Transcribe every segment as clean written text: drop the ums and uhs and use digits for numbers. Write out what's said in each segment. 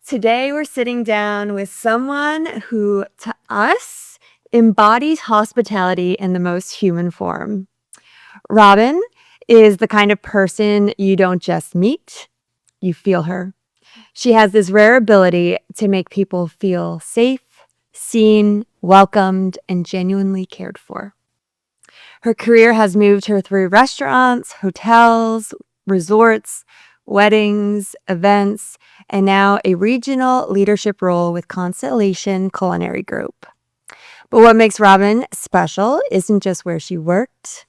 Today, we're sitting down with someone who, to us, embodies hospitality in the most human form. Robin is the kind of person you don't just meet, you feel her. She has this rare ability to make people feel safe, seen, welcomed, and genuinely cared for. Her career has moved her through restaurants, hotels, resorts, weddings, events, and now a regional leadership role with Constellation Culinary Group. But what makes Robin special isn't just where she worked.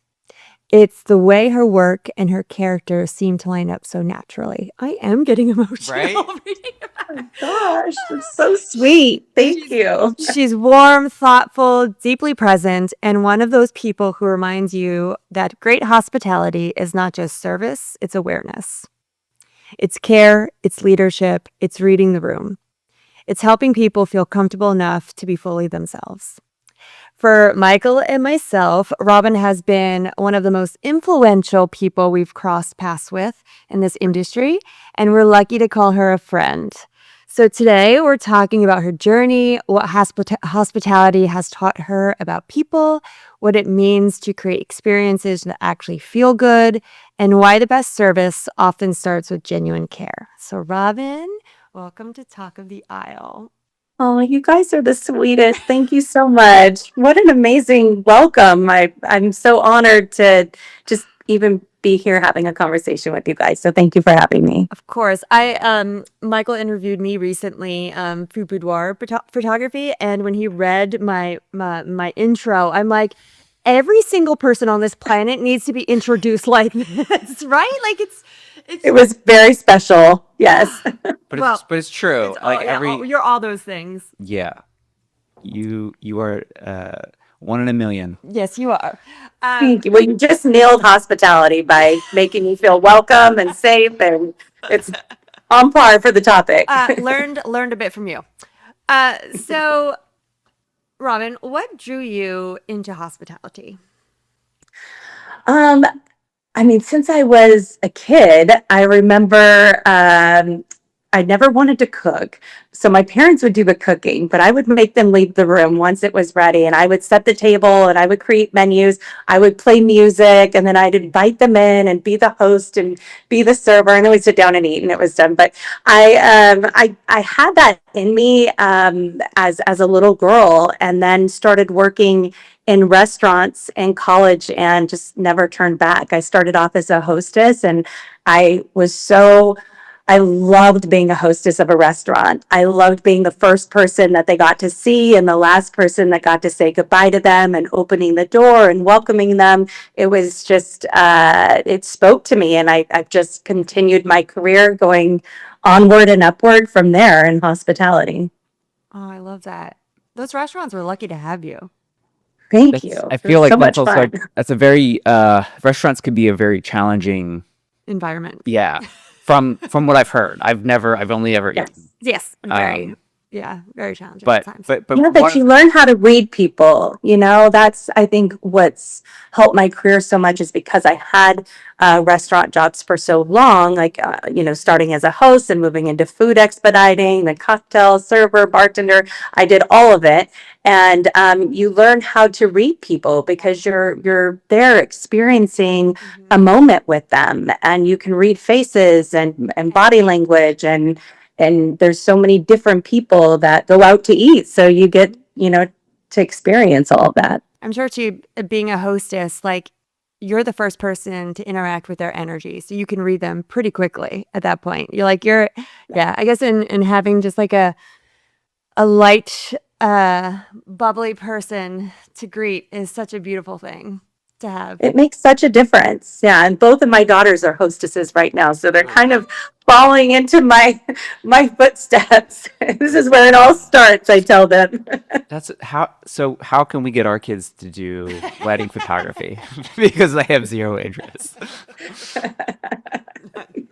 It's the way her work and her character seem to line up so naturally. I am getting emotional. Right? reading about Oh my gosh, that's so sweet. Thank you. She's warm, thoughtful, deeply present, and one of those people who reminds you that great hospitality is not just service, it's awareness. It's care, it's leadership, it's reading the room. It's helping people feel comfortable enough to be fully themselves. For Michael and myself, Robin has been one of the most influential people we've crossed paths with in this industry, and we're lucky to call her a friend. So today we're talking about her journey, what hospitality has taught her about people, what it means to create experiences that actually feel good, and why the best service often starts with genuine care. So Robin, welcome to Talk of the Aisle. Oh, you guys are the sweetest. Thank you so much. What an amazing welcome. I'm so honored to just even be here having a conversation with you guys. So thank you for having me. Of course. Michael interviewed me recently for Boudoir Photography, and when he read my intro, I'm like, every single person on this planet needs to be introduced like this, right? Like It was very special. Yes. But it's true. You're all those things. Yeah, you are one in a million. Yes, you are. Thank you. Well, you just nailed hospitality by making me feel welcome and safe, and it's on par for the topic. Learned a bit from you. So, Robin, what drew you into hospitality? Since I was a kid, I remember I never wanted to cook. So my parents would do the cooking, but I would make them leave the room once it was ready. And I would set the table and I would create menus. I would play music and then I'd invite them in and be the host and be the server. And then we'd sit down and eat and it was done. But I had that in me as a little girl, and then started working in restaurants in college and just never turned back. I started off as a hostess, and I loved being a hostess of a restaurant. I loved being the first person that they got to see and the last person that got to say goodbye to them, and opening the door and welcoming them. It was just, it spoke to me, and I've just continued my career going onward and upward from there in hospitality. Oh, I love that. Those restaurants were lucky to have you. Thank you. I feel like so that's much also fun. that's a very restaurants can be a very challenging Environment. Yeah. From what I've heard. I've only ever Yes. eaten. Yes, very challenging But at times. Yeah, but you learn how to read people. That's, I think, what's helped my career so much, is because I had restaurant jobs for so long, starting as a host and moving into food expediting, the cocktail server, bartender. I did all of it. And you learn how to read people because you're there experiencing a moment with them, and you can read faces and body language, and there's so many different people that go out to eat. So you get, to experience all of that. I'm sure too, being a hostess, like, you're the first person to interact with their energy. So you can read them pretty quickly at that point. I guess in having just like a light, bubbly person to greet is such a beautiful thing to have. It makes such a difference. Yeah. And both of my daughters are hostesses right now. So they're kind of falling into my footsteps. This is where it all starts, I tell them. How can we get our kids to do wedding photography? Because they have zero interest.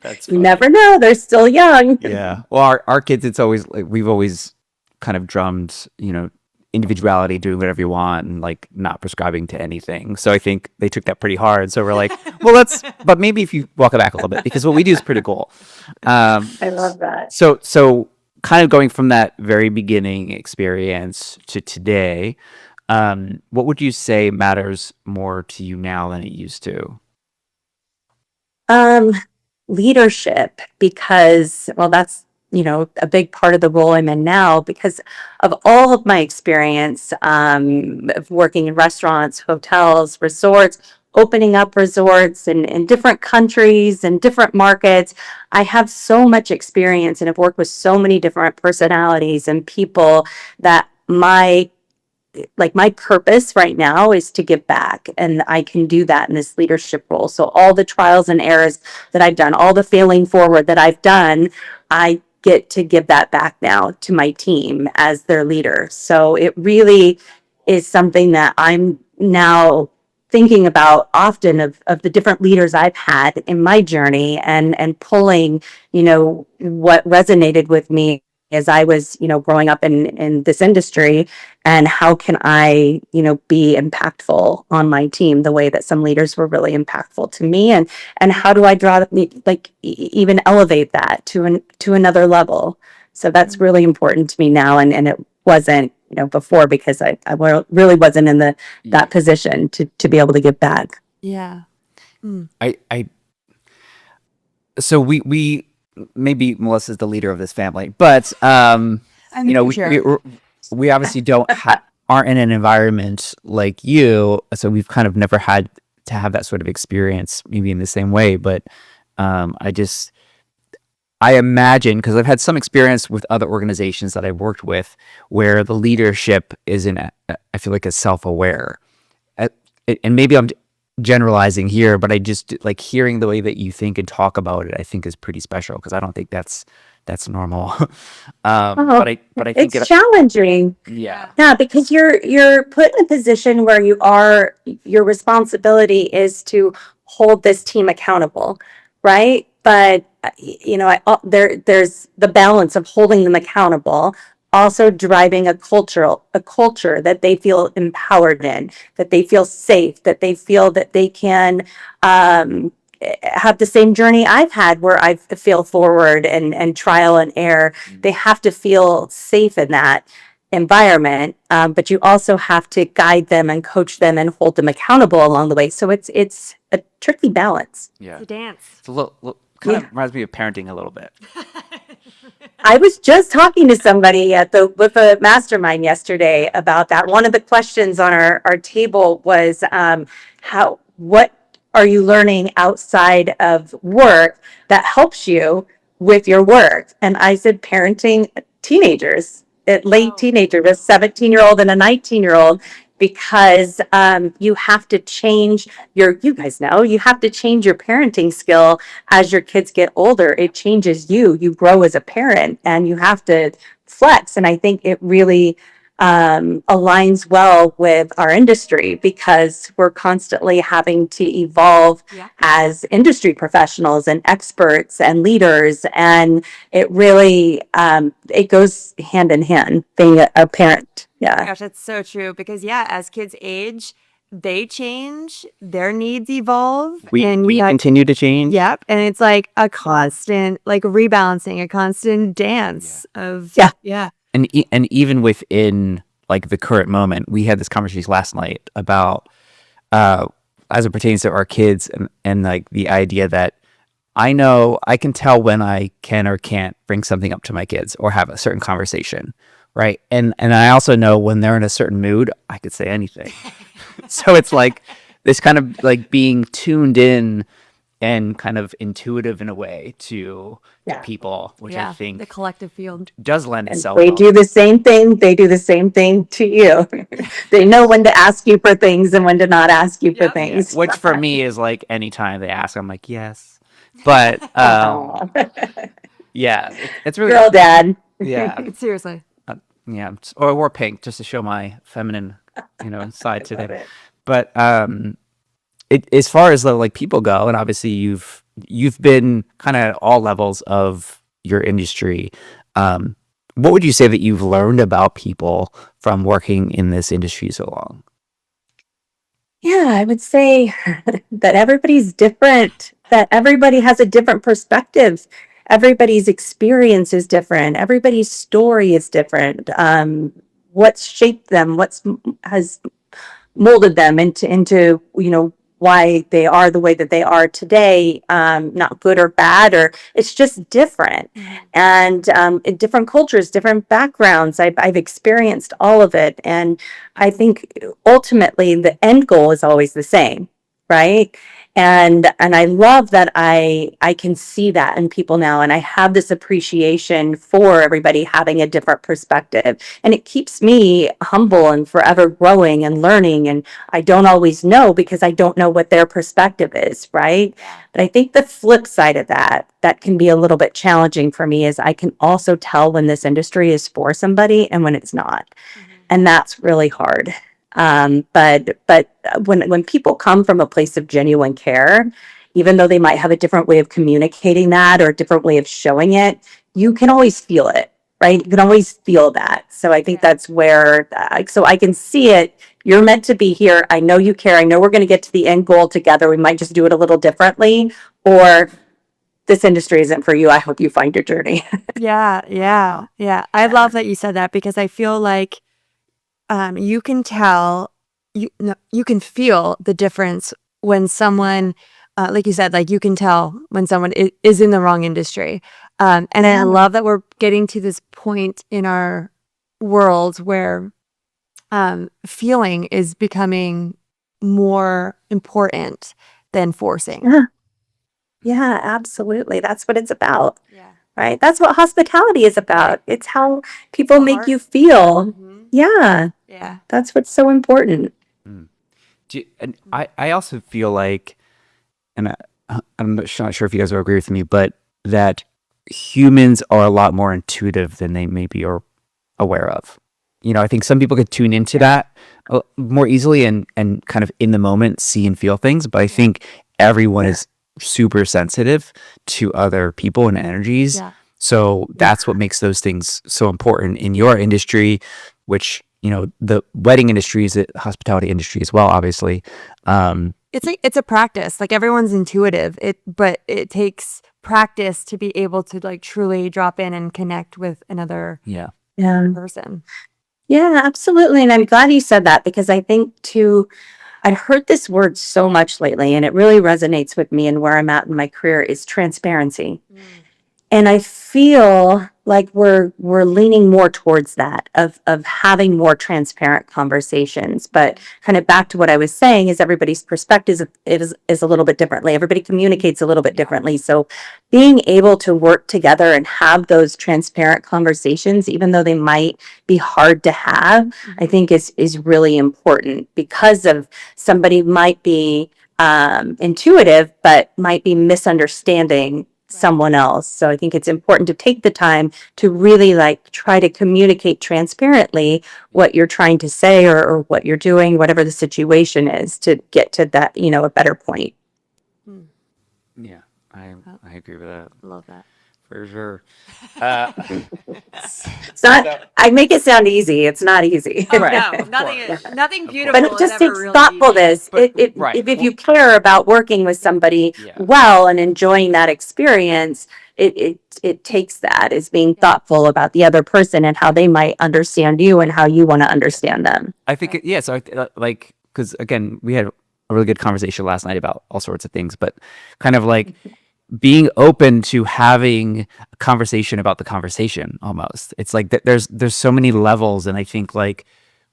That's You funny. never know. They're still young. Yeah. Well, our kids, it's always like we've always kind of drummed, individuality, doing whatever you want, and like not prescribing to anything. So I think they took that pretty hard. So we're like, well, but maybe if you walk it back a little bit, because what we do is pretty cool. I love that. So kind of going from that very beginning experience to today, what would you say matters more to you now than it used to? Um, Leadership, because, well, that's, a big part of the role I'm in now because of all of my experience, of working in restaurants, hotels, resorts, opening up resorts in different countries and different markets. I have so much experience and have worked with so many different personalities and people that my purpose right now is to give back, and I can do that in this leadership role. So all the trials and errors that I've done, all the failing forward that I've done, I get to give that back now to my team as their leader. So it really is something that I'm now thinking about often, of the different leaders I've had in my journey, and pulling, what resonated with me as I was, growing up in this industry, and how can I, be impactful on my team the way that some leaders were really impactful to me, and how do I even elevate that to another level. So that's really important to me now, and it wasn't, before, because really wasn't in that position to be able to give back. Yeah. Mm. I so we maybe Melissa's the leader of this family, but I'm sure. we obviously don't aren't in an environment like you, so we've kind of never had to have that sort of experience maybe in the same way. But I imagine, because I've had some experience with other organizations that I've worked with where the leadership I feel like, is self-aware. Uh, and maybe I'm generalizing here, but I just like hearing the way that you think and talk about it, I think is pretty special, because I don't think that's normal. Oh, But I think it's challenging. yeah. Yeah, because you're put in a position where your responsibility is to hold this team accountable, right? But there's the balance of holding them accountable, also driving a culture that they feel empowered in, that they feel safe, that they feel that they can have the same journey I've had, where I feel forward and trial and error. They have to feel safe in that environment, but you also have to guide them and coach them and hold them accountable along the way. So it's a tricky balance. Yeah. It's a dance. It's a little kind of Yeah. reminds me of parenting a little bit. I was just talking to somebody with a mastermind yesterday about that. One of the questions on our table was, what are you learning outside of work that helps you with your work? And I said, parenting teenagers, late teenager, a 17-year-old and a 19-year-old, because you have to change you guys know, you have to change your parenting skill as your kids get older. It changes you grow as a parent, and you have to flex. And I think it really aligns well with our industry, because we're constantly having to evolve Yeah. as industry professionals and experts and leaders. And it really it goes hand in hand, being a parent. Yeah. Gosh, that's so true. Because yeah, as kids age, they change, their needs evolve, and We continue to change. yep, and it's like a constant, like rebalancing, a constant dance of Yeah. And even within like the current moment, we had this conversation last night about as it pertains to our kids, and like the idea that I know I can tell when I can or can't bring something up to my kids or have a certain conversation, right? And I also know when they're in a certain mood, I could say anything. So it's like this kind of like being tuned in and kind of intuitive in a way to Yeah. people, which I the think collective field. does lend And itself they well. do the same thing. They do the same thing to you. They know when to ask you for things and when to not ask you for Yep. Yeah, things. which for me is like anytime they ask, I'm like, yes. But Aw. yeah, it's really Girl dad. yeah, Seriously. yeah. Or I wore pink just to show my feminine, side Love today. it. But as far as the like people go, and obviously you've been kind of at all levels of your industry. What would you say that you've learned about people from working in this industry so long? Yeah, I would say that everybody's different, that everybody has a different perspective. everybody's experience is different. Everybody's story is different. What's shaped them, has molded them into why they are the way that they are today, not good or bad, or it's just different. And in different cultures, different backgrounds, I've experienced all of it. And I think ultimately the end goal is always the same, right? And I love that I can see that in people now, and I have this appreciation for everybody having a different perspective, and it keeps me humble and forever growing and learning. And I don't always know because I don't know what their perspective is, right? But I think the flip side of that can be a little bit challenging for me is I can also tell when this industry is for somebody and when it's not. And that's really hard. But when people come from a place of genuine care, even though they might have a different way of communicating that or a different way of showing it, you can always feel it, right? You can always feel that. So I think that's where, so I can see it. You're meant to be here. I know you care. I know we're going to get to the end goal together. We might just do it a little differently, or this industry isn't for you. I hope you find your journey. Yeah. I love that you said that, because I feel like you can tell, you can feel the difference when someone, like you said, like you can tell when someone is in the wrong industry. And I love that we're getting to this point in our world where feeling is becoming more important than forcing. Yeah, absolutely. That's what it's about. Right? That's what hospitality is about. It's how people make you feel. Yeah. Yeah. That's what's so important. And I also feel like, and I'm not sure if you guys will agree with me, but that humans are a lot more intuitive than they maybe are aware of. I think some people could tune into that more easily and kind of in the moment see and feel things. But I think everyone is super sensitive to other people and energies. Yeah. So that's what makes those things so important in your industry, which, the wedding industry is the hospitality industry as well, obviously. It's a practice. Like, everyone's intuitive. But it takes practice to be able to like truly drop in and connect with another person. Yeah, absolutely. And I'm glad you said that, because I think too, I'd heard this word so much lately, and it really resonates with me and where I'm at in my career is transparency. And I feel like we're leaning more towards that of having more transparent conversations. But kind of back to what I was saying is everybody's perspective is a little bit differently. Everybody communicates a little bit differently. So being able to work together and have those transparent conversations, even though they might be hard to have, I think is really important, because of somebody might be intuitive, but might be misunderstanding someone else. So I think it's important to take the time to really like try to communicate transparently what you're trying to say, or what you're doing, whatever the situation is, to get to that, a better point. Yeah, I agree with that. Love that. For sure. It's not, I make it sound easy. It's not easy. No, nothing beautiful. But it just is takes ever really thoughtfulness. But- right. If you care about working with somebody well and enjoying that experience, it takes that, as being thoughtful about the other person and how they might understand you and how you want to understand them. I think, so because again, we had a really good conversation last night about all sorts of things, but kind of like being open to having a conversation about the conversation almost. It's like there's so many levels, and I think like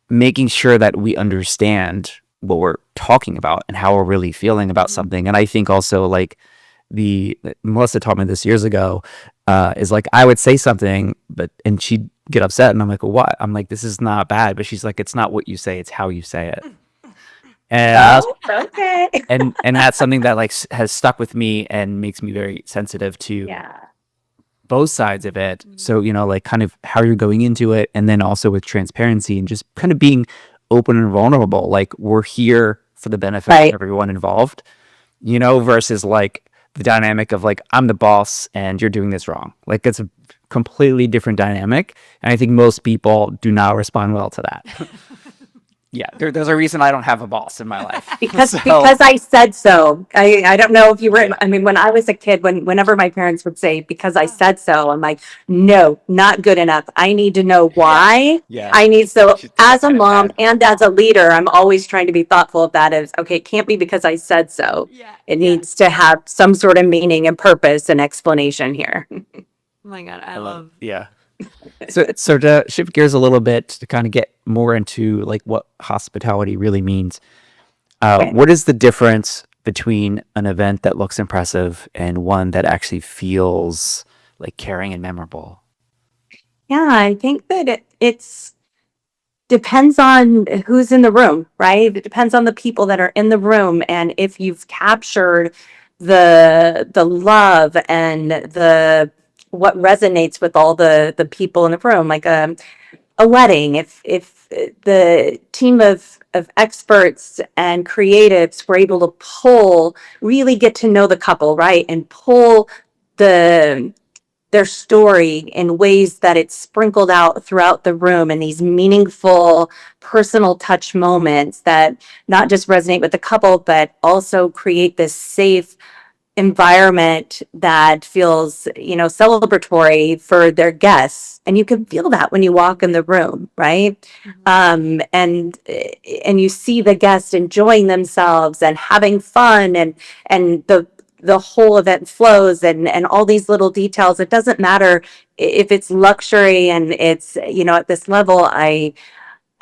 making sure that we understand what we're talking about and how we're really feeling about something. And I think also like Melissa taught me this years ago, is like I would say something, and she'd get upset, and I'm like, well, what? I'm like, this is not bad, but she's like, it's not what you say, it's how you say it. And Okay. and that's something that like has stuck with me and makes me very sensitive to both sides of it. So, like kind of how you're going into it, and then also with transparency and just kind of being open and vulnerable. Like, we're here for the benefit of everyone involved, versus like the dynamic of like, I'm the boss and you're doing this wrong. Like, it's a completely different dynamic. And I think most people do not respond well to that. Yeah, there's a reason I don't have a boss in my life. Because So, I said so. I don't know if you were. Yeah. I mean, when I was a kid, whenever my parents would say because I said so, I'm like, no, not good enough. I need to know why. yeah, I need so Should as set a that in mom head. and as a leader, I'm always trying to be thoughtful of that. As okay, it can't be because I said so. Yeah. It needs to have some sort of meaning and purpose and explanation here. Oh my God, I love love. it. Yeah. So to shift gears a little bit to kind of get more into like what hospitality really means, Okay. what is the difference between an event that looks impressive and one that actually feels like caring and memorable? Yeah, I think that it's depends on who's in the room, right? It depends on the people that are in the room and if you've captured the love and the what resonates with all the people in the room, like a wedding. If the team of experts and creatives were able to really get to know the couple, right, and pull the their story in ways that it's sprinkled out throughout the room in these meaningful personal touch moments that not just resonate with the couple but also create this safe environment that feels celebratory for their guests, and you can feel that when you walk in the room, right? And you see the guests enjoying themselves and having fun, and the whole event flows, and all these little details. It doesn't matter if it's luxury and it's at this level.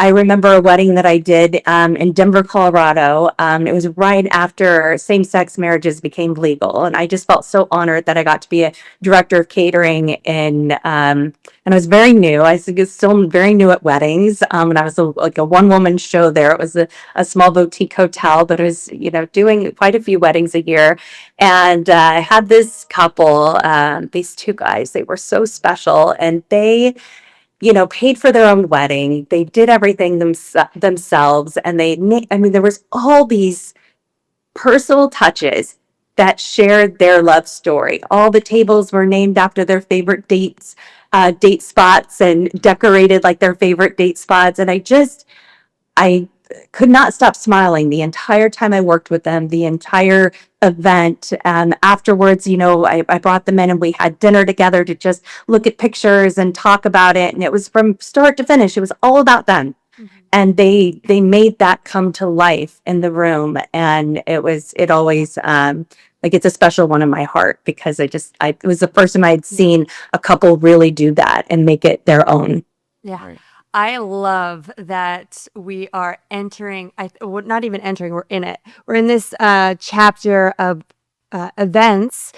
I remember a wedding that I did in Denver, Colorado. It was right after same-sex marriages became legal, and I just felt so honored that I got to be a director of catering. And I was very new. I was still very new at weddings, and I was like a one-woman show there. It was a small boutique hotel, but I was doing quite a few weddings a year. And I had this couple, these two guys. They were so special, and they paid for their own wedding. They did everything themselves. And I mean, there was all these personal touches that shared their love story. All the tables were named after their favorite date spots and decorated like their favorite date spots. And I could not stop smiling the entire time I worked with them, the entire event. Afterwards, I brought them in and we had dinner together to just look at pictures and talk about it. And it was from start to finish. It was all about them. And they made that come to life in the room. And it always, like it's a special one in my heart because it was the first time I'd seen a couple really do that and make it their own. Yeah. Right. I love that we are entering, well, not even entering, we're in it. We're in this chapter of events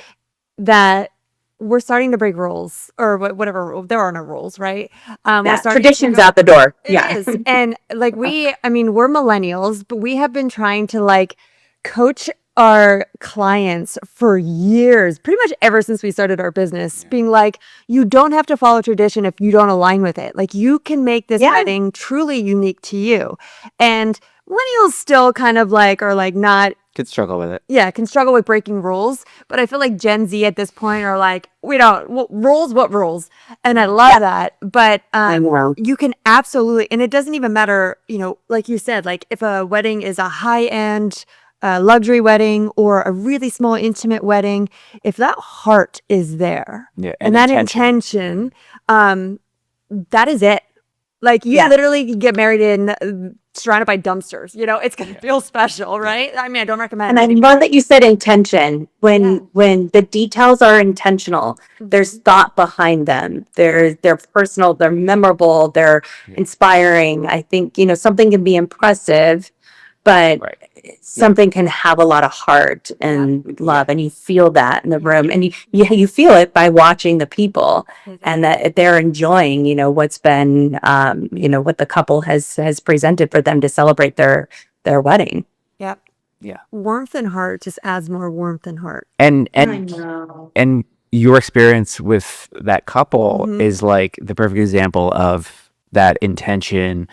that we're starting to break rules or whatever rule. There are no rules, right? We're Yeah, starting to traditions go- out the door. It Yeah. is. And like I mean, we're millennials, but we have been trying to like coach our clients for years, pretty much ever since we started our business, being like, you don't have to follow tradition if you don't align with it. Like you can make this Yeah. wedding truly unique to you. And millennials still kind of like are like not Could struggle with it. yeah, can struggle with breaking rules. But I feel like Gen Z at this point are like, we don't, rules, what rules? And I love that. But I know. you can absolutely, and it doesn't even matter, like you said, like if a wedding is a high end luxury wedding or a really small intimate wedding, if that heart is there Yeah, and that intention, that is it. Like you Yeah. literally get married in surrounded by dumpsters. It's gonna feel special, right? I mean, I don't recommend. And I love that you said intention. When the details are intentional, there's thought behind them. They're personal, they're memorable, they're inspiring. I think, something can be impressive, but Right. something can have a lot of heart and love, and you feel that in the room, and you feel it by watching the people, and that they're enjoying, what's been, what the couple has presented for them to celebrate their wedding. Yep. Yeah. Warmth and heart just adds more warmth and heart. And know. and your experience with that couple Mhm. is like the perfect example of that intention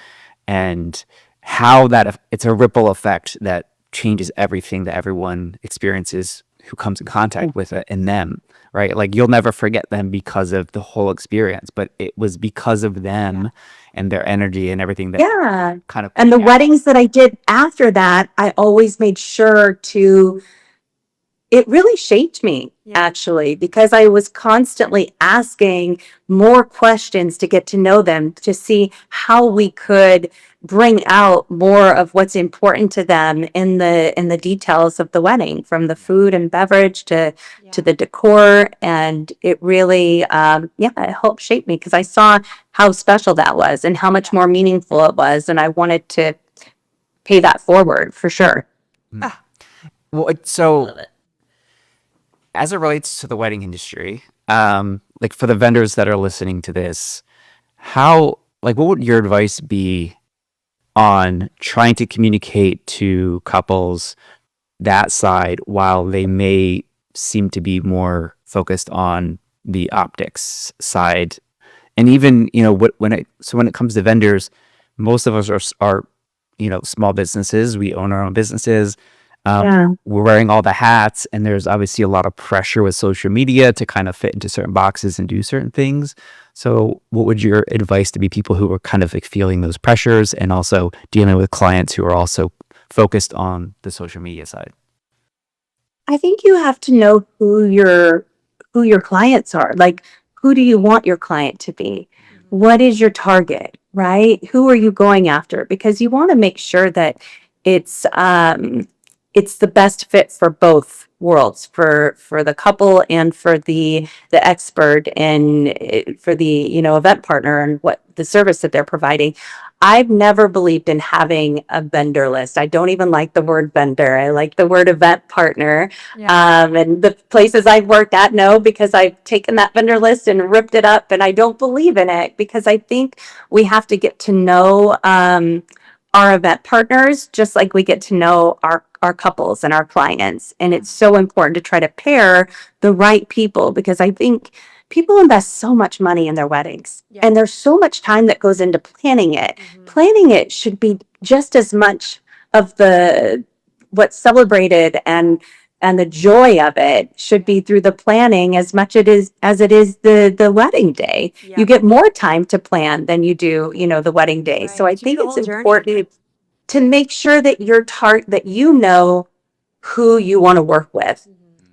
and how it's a ripple effect that changes everything that everyone experiences who comes in contact with it and them, right? Like you'll never forget them because of the whole experience, but it was because of them and their energy and everything that Yeah. kind of And the yeah. weddings that I did after that, I always made sure to, it really shaped me actually, because I was constantly asking more questions to get to know them, to see how we could bring out more of what's important to them in the details of the wedding, from the food and beverage to the decor. And it really it helped shape me, because I saw how special that was and how much more meaningful it was, and I wanted to pay that forward for sure. Well, so as it relates to the wedding industry, like for the vendors that are listening to this, how, like, what would your advice be on trying to communicate to couples that side while they may seem to be more focused on the optics side? And even, when it comes to vendors, most of us are small businesses. We own our own businesses. We're wearing all the hats, and there's obviously a lot of pressure with social media to kind of fit into certain boxes and do certain things. So what would your advice to be people who are kind of like feeling those pressures and also dealing with clients who are also focused on the social media side? I think you have to know who your clients are. Like, who do you want your client to be? What is your target, right? Who are you going after? Because you want to make sure that it's it's the best fit for both worlds, for the couple and for the expert, and for the event partner and what the service that they're providing. I've never believed in having a vendor list. I don't even like the word vendor. I like the word event partner. And the places I've worked at, no, because I've taken that vendor list and ripped it up, and I don't believe in it, because I think we have to get to know our event partners just like we get to know our couples and our clients. And it's so important to try to pair the right people, because I think people invest so much money in their weddings, and there's so much time that goes into planning it. Planning it should be just as much of the what's celebrated, and the joy of it should be through the planning as much as it is the wedding day. You get more time to plan than you do, the wedding day. So I think it's important to make sure that that you know who you want to work with,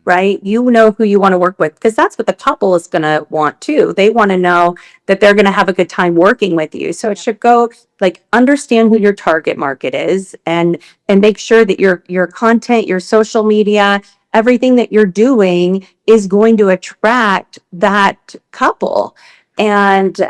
right? You know who you want to work with, because that's what the couple is going to want too. They want to know that they're going to have a good time working with you. So it should go like, understand who your target market is, and make sure that your content, your social media, everything that you're doing is going to attract that couple, and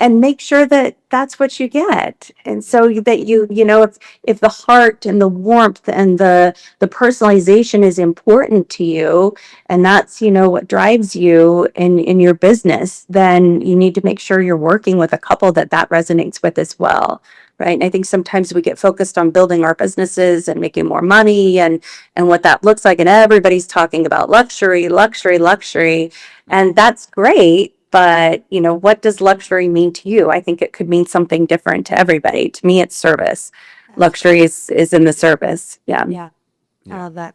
make sure that that's what you get. And so that if the heart and the warmth and the personalization is important to you, and that's what drives you in your business, then you need to make sure you're working with a couple that resonates with as well, right? And I think sometimes we get focused on building our businesses and making more money, and what that looks like, and everybody's talking about luxury, luxury, luxury, and that's great. But, what does luxury mean to you? I think it could mean something different to everybody. To me, it's service. Luxury is in the service. Yeah. I love that.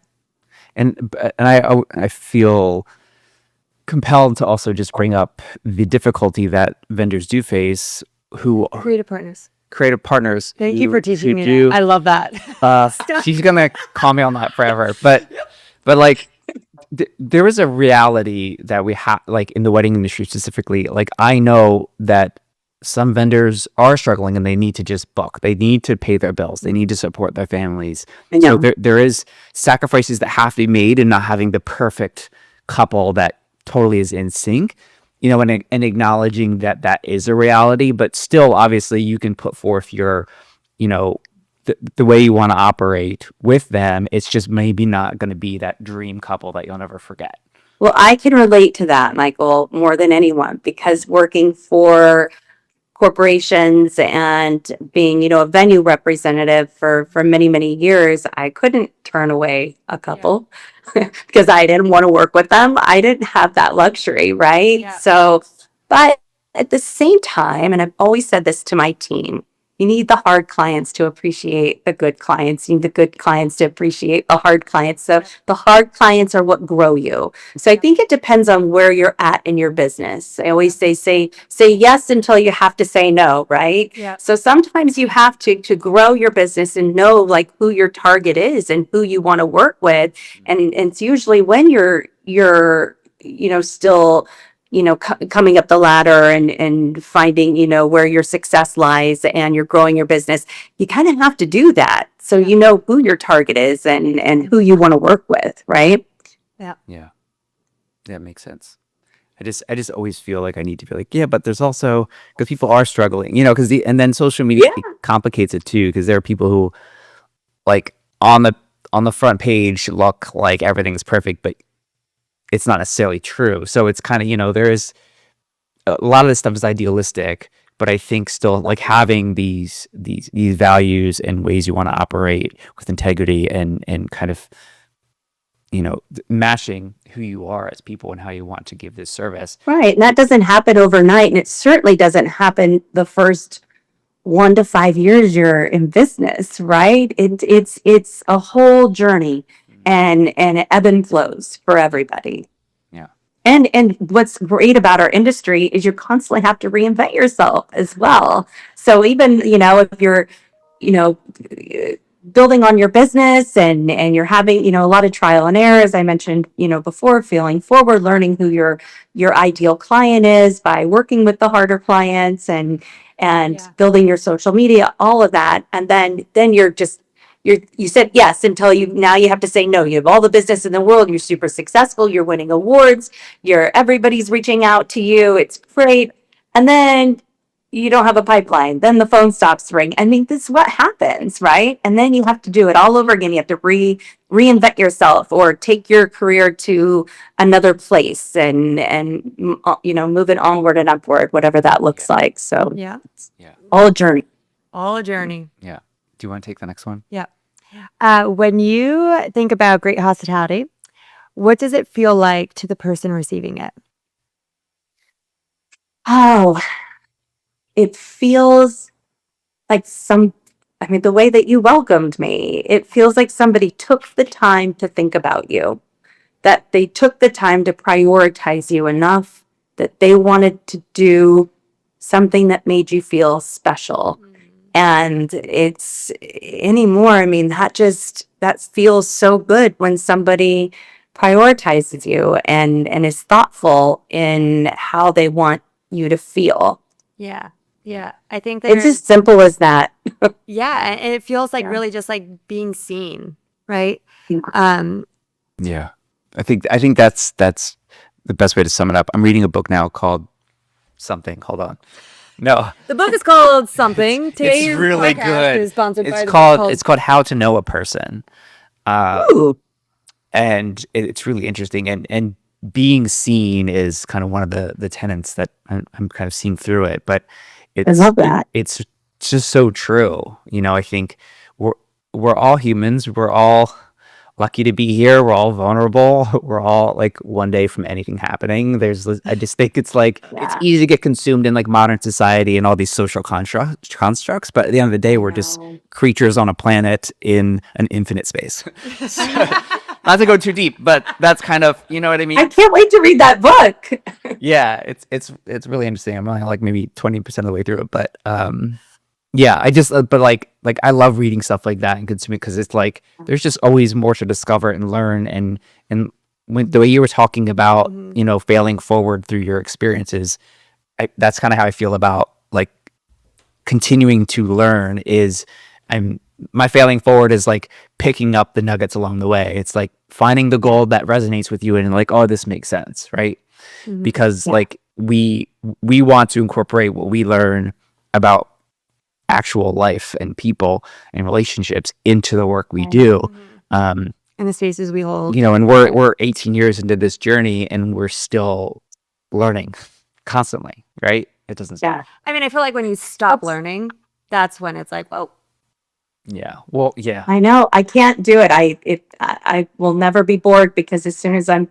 And I feel compelled to also just bring up the difficulty that vendors do face, who Creative partners. creative partners. Thank you for teaching me do. that. I love that. She's gonna call me on that forever, but like there is a reality that we have, like in the wedding industry specifically. Like I know that some vendors are struggling and they need to just book. They need to pay their bills. They need to support their families. So there is sacrifices that have to be made in not having the perfect couple that totally is in sync. And acknowledging that is a reality, but still, obviously, you can put forth your, the way you want to operate with them. It's just maybe not going to be that dream couple that you'll never forget. Well, I can relate to that, Michael, more than anyone, because working for corporations and being, a venue representative for many, many years, I couldn't turn away a couple because I didn't want to work with them. I didn't have that luxury, right? So, but at the same time, and I've always said this to my team, You need the hard clients to appreciate the good clients. You need the good clients to appreciate the hard clients. So the hard clients are what grow you. So I think it depends on where you're at in your business. I always say yes until you have to say no, right? Yeah. So sometimes you have to grow your business and know like who your target is and who you want to work with. And it's usually when you're still coming up the ladder and finding, where your success lies and you're growing your business, you kind of have to do that. So you know who your target is and who you want to work with, right? Yeah. Yeah. That makes sense. I just always feel like I need to be like, yeah, but there's also, because people are struggling, because and then social media complicates it too, because there are people who like on the front page look like everything's perfect, but it's not necessarily true. So it's kind of, there is a lot of this stuff is idealistic, but I think still like having these values and ways you want to operate with integrity and kind of, matching who you are as people and how you want to give this service. Right. And that doesn't happen overnight. And it certainly doesn't happen the first 1 to 5 years you're in business, right? It's a whole journey and it ebb and flows for everybody. Yeah. And what's great about our industry is you constantly have to reinvent yourself as well. So even, if you're, you know, building on your business and you're having, a lot of trial and error, as I mentioned, before, feeling forward, learning who your ideal client is by working with the harder clients and building your social media, all of that. And then you said yes until now you have to say no. You have all the business in the world. You're super successful. You're winning awards. Everybody's reaching out to you. It's great. And then you don't have a pipeline. Then the phone stops ringing. I mean, this is what happens, right? And then you have to do it all over again. You have to reinvent yourself or take your career to another place and move it onward and upward, whatever that looks like. So Yeah. all a journey. All a journey. Yeah. Do you want to take the next one? Yeah. When you think about great hospitality, what does it feel like to the person receiving it? Oh, it feels like the way that you welcomed me, it feels like somebody took the time to think about you, that they took the time to prioritize you enough that they wanted to do something that made you feel special. And it's anymore. I mean, that feels so good when somebody prioritizes you and is thoughtful in how they want you to feel. Yeah. Yeah. I think It's as simple as that. yeah. And it feels like really just like being seen, right? Yeah. Yeah. I think that's the best way to sum it up. I'm reading a book now called something. Hold on. No. The book is called something. It's really good. Is sponsored by it's called How to Know a Person. And it's really interesting. And being seen is kind of one of the tenets that I'm kind of seeing through it. But I love that. It's just so true. I think we're all humans. We're all lucky to be here. We're all vulnerable. We're all like one day from anything happening. I just think it's like it's easy to get consumed in like modern society and all these social constructs. But at the end of the day, we're just creatures on a planet in an infinite space. So, not to go too deep, but that's kind of, you know what I mean? I can't wait to read that book. Yeah, it's really interesting. I'm only like maybe 20% of the way through it, but yeah, I just but like I love reading stuff like that and consuming because it's like there's just always more to discover and learn and when the way you were talking about failing forward through your experiences, that's kind of how I feel about like continuing to learn. My failing forward is like picking up the nuggets along the way. It's like finding the gold that resonates with you and like, oh, this makes sense, right? Because like we want to incorporate what we learn about actual life and people and relationships into the work we do. In the spaces we hold. And we're 18 years into this journey and we're still learning constantly, right? It doesn't stop. I mean, I feel like when you stop learning, that's when it's like, whoa. Yeah. Well, yeah. I know. I can't do it. I will never be bored because as soon as I'm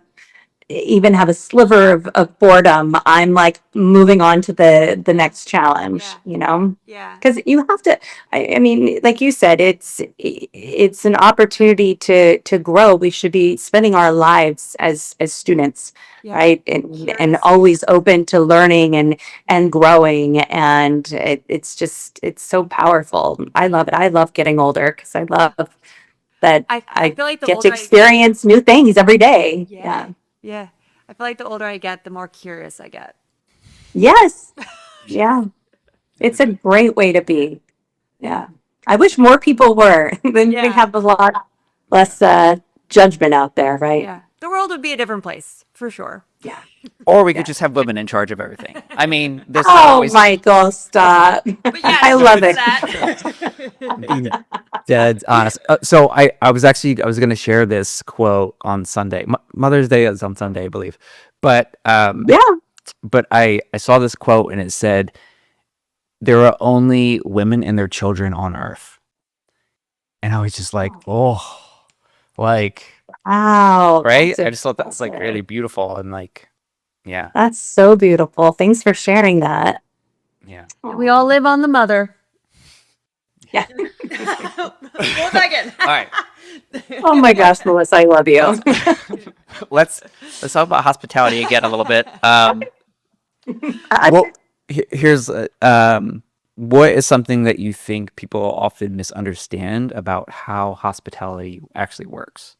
even have a sliver of boredom, I'm like moving on to the next challenge, Yeah. because you have to, I mean, like you said, it's an opportunity to grow. We should be spending our lives as students, Yeah. right? And Curious. always open to learning and growing. And it's so powerful. I love it. I love getting older because I love that I I feel like the get to older experience new things every day. yeah. Yeah. I feel like the older I get, the more curious I get. Yes. Yeah. It's a great way to be. Yeah. I wish more people were. Then we'd Yeah. have a lot less judgment out there, right? Yeah. The world would be a different place, for sure. Yeah. Or we could Yeah. just have women in charge of everything. I mean, there's Oh, always Michael, stop. But yes, I love it. that. being dead honest. So I was going to share this quote on Sunday. Mother's Day is on Sunday, I believe. But Yeah. I saw this quote and it said, "There are only women and their children on Earth," and I was just like, oh, like, Wow. right? That's I just thought that's like impressive. really beautiful and like, yeah, That's so beautiful. Thanks for sharing that. yeah. We all live on the mother. Yeah. 1 second. All right, Oh my gosh, Melissa, I love you. let's talk about hospitality again a little bit. I- Well, here's what is something that you think people often misunderstand about how hospitality actually works?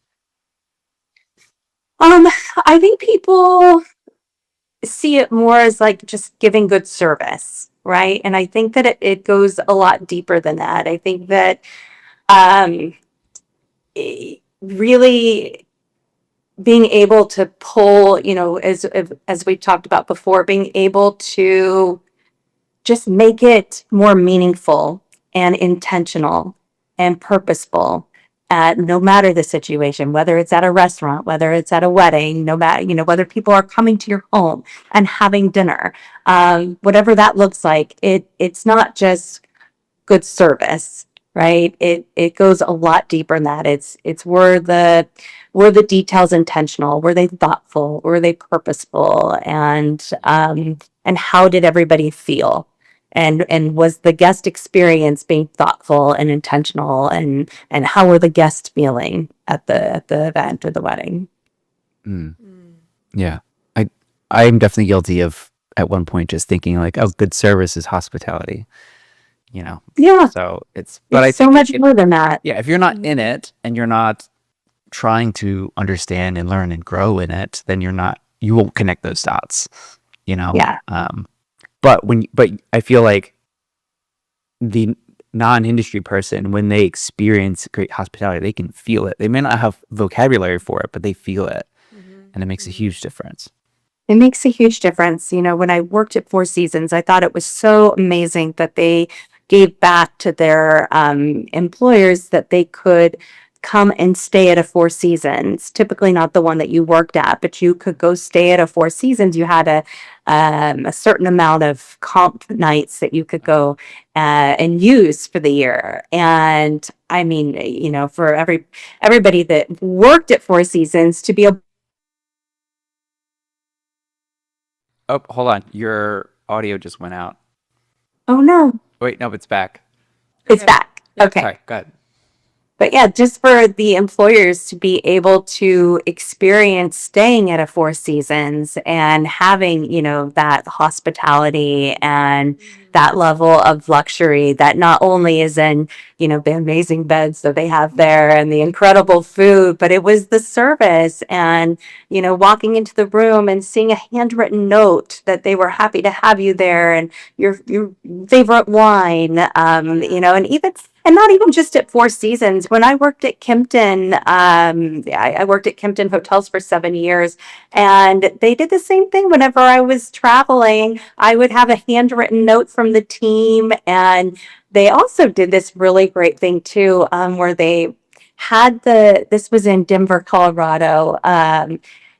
I think people see it more as like just giving good service, right? And I think that it goes a lot deeper than that. I think that um, really being able to pull, as we talked about before, being able to just make it more meaningful and intentional and purposeful at no matter the situation, whether it's at a restaurant, whether it's at a wedding, no matter, whether people are coming to your home and having dinner, whatever that looks like, it's not just good service, right? It goes a lot deeper than that. It's were the details intentional? Were they thoughtful? Were they purposeful? And how did everybody feel? And was the guest experience being thoughtful and intentional? And how were the guests feeling at the event or the wedding? Mm. Yeah, I'm definitely guilty of at one point just thinking like, oh, good service is hospitality. Yeah, So but I it's so think much more than that. yeah, if you're not in it and you're not trying to understand and learn and grow in it, then you won't connect those dots, Yeah. But I feel like the non-industry person, when they experience great hospitality, they can feel it. They may not have vocabulary for it, but they feel it, and it makes a huge difference. It makes a huge difference. When I worked at Four Seasons, I thought it was so amazing that they gave back to their employers that they could come and stay at a Four Seasons. Typically not the one that you worked at, but you could go stay at a Four Seasons. You had a certain amount of comp nights that you could go and use for the year. And I mean, for everybody that worked at Four Seasons to be able. Oh, hold on, your audio just went out. Oh no, Wait, no, it's back. it's back. Okay. Sorry, go ahead. But yeah, just for the employers to be able to experience staying at a Four Seasons and having, that hospitality and that level of luxury that not only is in, the amazing beds that they have there and the incredible food, but it was the service and, walking into the room and seeing a handwritten note that they were happy to have you there and your favorite wine, and not even just at Four Seasons. When I worked at Kimpton, I worked at Kimpton Hotels for 7 years, and they did the same thing. Whenever I was traveling, I would have a handwritten note from the team, and they also did this really great thing too, where they had this was in Denver, Colorado.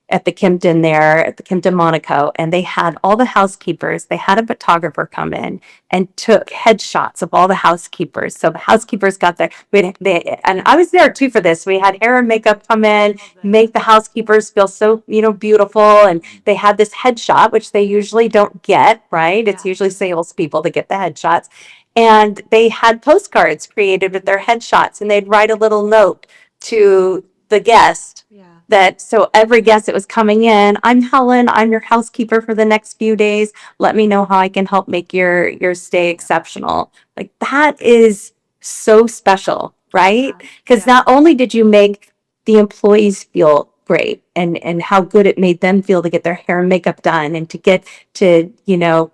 at the Kimpton there, at the Kimpton Monaco, and they had all the housekeepers. They had a photographer come in and took headshots of all the housekeepers. So the housekeepers got their, and I was there too for this. We had hair and makeup come in, make the housekeepers feel so, beautiful. And they had this headshot, which they usually don't get, right? It's usually salespeople that get the headshots. And they had postcards created with their headshots, and they'd write a little note to the guest that, so every guest that was coming in, I'm Helen, I'm your housekeeper for the next few days. Let me know how I can help make your stay exceptional. Like, that is so special, right? Because not only did you make the employees feel great and how good it made them feel to get their hair and makeup done and to get to,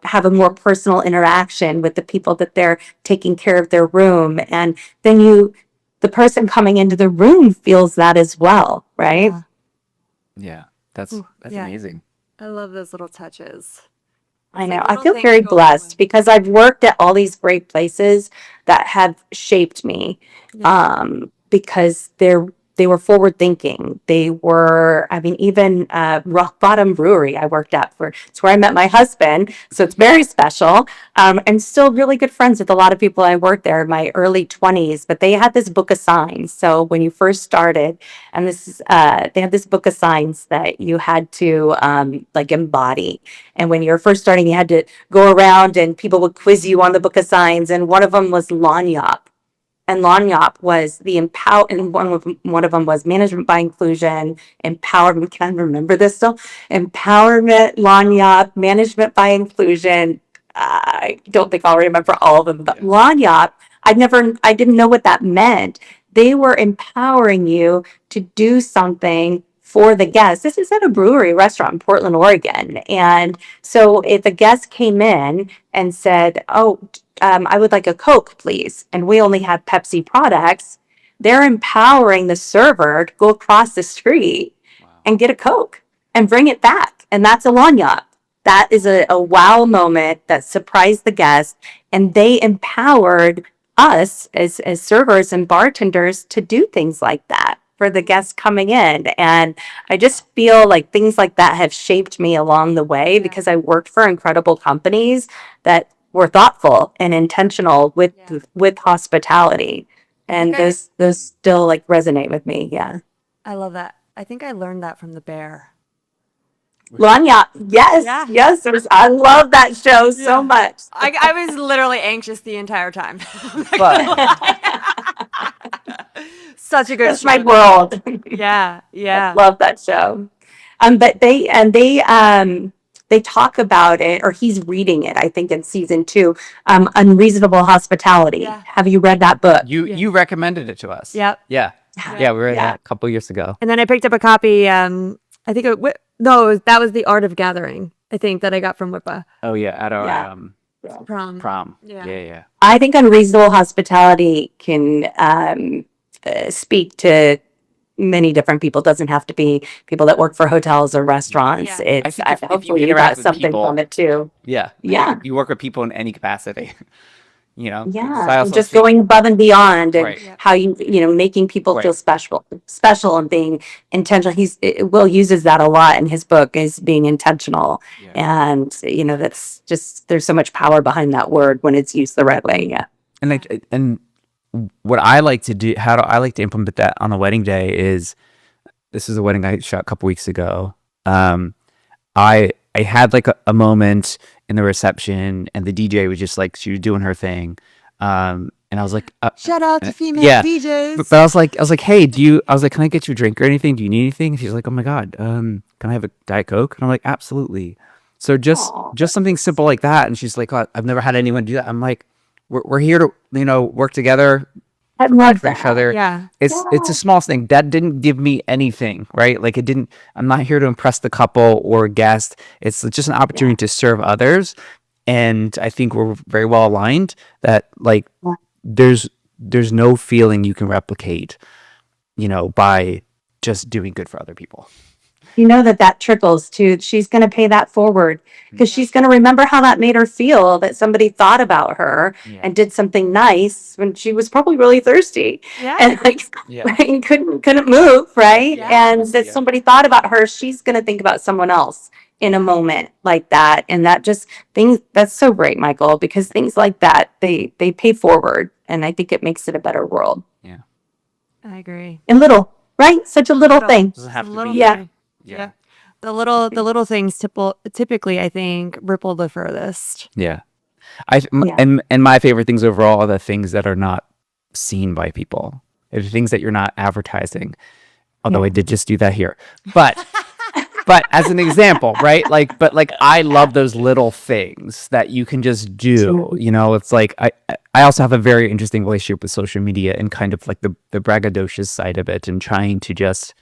have a more personal interaction with the people that they're taking care of their room. And then the person coming into the room feels that as well, right? Yeah, that's yeah. amazing. I love those little touches. I It's know. like I little feel things very go a long blessed way. because I've worked at all these great places that have shaped me. Because they were forward thinking. They were, I mean, even Rock Bottom Brewery I worked at for, it's where I met my husband. So it's very special. And still really good friends with a lot of people I worked there in my early 20s, but they had this book of signs. So when you first started, and this is, they had this book of signs that you had to like embody. And when you were first starting, you had to go around and people would quiz you on the book of signs. And one of them was Lanyap. And Lanyap was the empower, and one of them was management by inclusion, empowerment. Can I remember this still? Empowerment, Lanyap, management by inclusion. I don't think I'll remember all of them, but Lanyap, I didn't know what that meant. They were empowering you to do something for the guests. This is at a brewery restaurant in Portland, Oregon. And so if a guest came in and said, "Oh, I would like a Coke, please," and we only had Pepsi products, they're empowering the server to go across the street and get a Coke and bring it back. And that's a lanyap. That is a wow moment that surprised the guest. And they empowered us as servers and bartenders to do things like that for the guests coming in. And I just feel like things like that have shaped me along the way because I worked for incredible companies that were thoughtful and intentional with hospitality. And Okay. those still like resonate with me. Yeah. I love that. I think I learned that from The Bear. Lanya, yes, Yeah. yes. I love that show so much. I was literally anxious the entire time. But Such a good That's show. my world. Yeah, yeah. Love that show. But they talk about it, or he's reading it, I think, in season 2, Unreasonable Hospitality. Yeah. Have you read that book? you recommended it to us. Yep. Yeah. Yeah, we read that a couple years ago. And then I picked up a copy. I think that was The Art of Gathering. I think that I got from WIPA Oh yeah, at our prom. prom. Yeah. Yeah. I think Unreasonable Hospitality can speak to many different people. It doesn't have to be people that work for hotels or restaurants. Yeah. It's I think if you hopefully you interact got with something people- from it too. Yeah. Yeah. You work with people in any capacity. So Yeah, I also just think- going above and beyond, and Right. Yep. how making people feel special, and being intentional. Will uses that a lot in his book, is being intentional, and that's just, there's so much power behind that word when it's used the right way. Yeah. And what I like to do, how do I like to implement that on the wedding day is, this is a wedding I shot a couple weeks ago. I had like a moment in the reception, and the DJ was just like, she was doing her thing. And I was like, Shout out to female yeah. DJs. But I was like, hey, I was like, can I get you a drink or anything? Do you need anything? And she's like, oh my God, can I have a Diet Coke? And I'm like, absolutely. So just something simple like that. And she's like, oh, I've never had anyone do that. I'm like, we're here to, work together. I love For each that. other. Yeah. It's a small thing that didn't give me anything, right? Like I'm not here to impress the couple or guest. It's just an opportunity to serve others. And I think we're very well aligned that like there's no feeling you can replicate, by just doing good for other people. you know that trickles to, she's going to pay that forward because she's going to remember how that made her feel, that somebody thought about her Yeah. and did something nice when she was probably really thirsty Yeah. and like Yeah. right, and couldn't move, right? Yeah. And that somebody thought about her, she's going to think about someone else in a moment like that. And that just things, that's so great, Michael, because things like that, they pay forward, and I think it makes it a better world. Yeah. I agree. And little, right? Such a little Little. thing. Doesn't have to Little be. Yeah. thing. Yeah. The little things typically, I think, ripple the furthest. Yeah. Yeah. And my favorite things overall are the things that are not seen by people. They're the things that you're not advertising. Although I did just do that here. But as an example, right? But I love those little things that you can just do. You know, it's like I also have a very interesting relationship with social media and kind of like the braggadocious side of it, and trying to just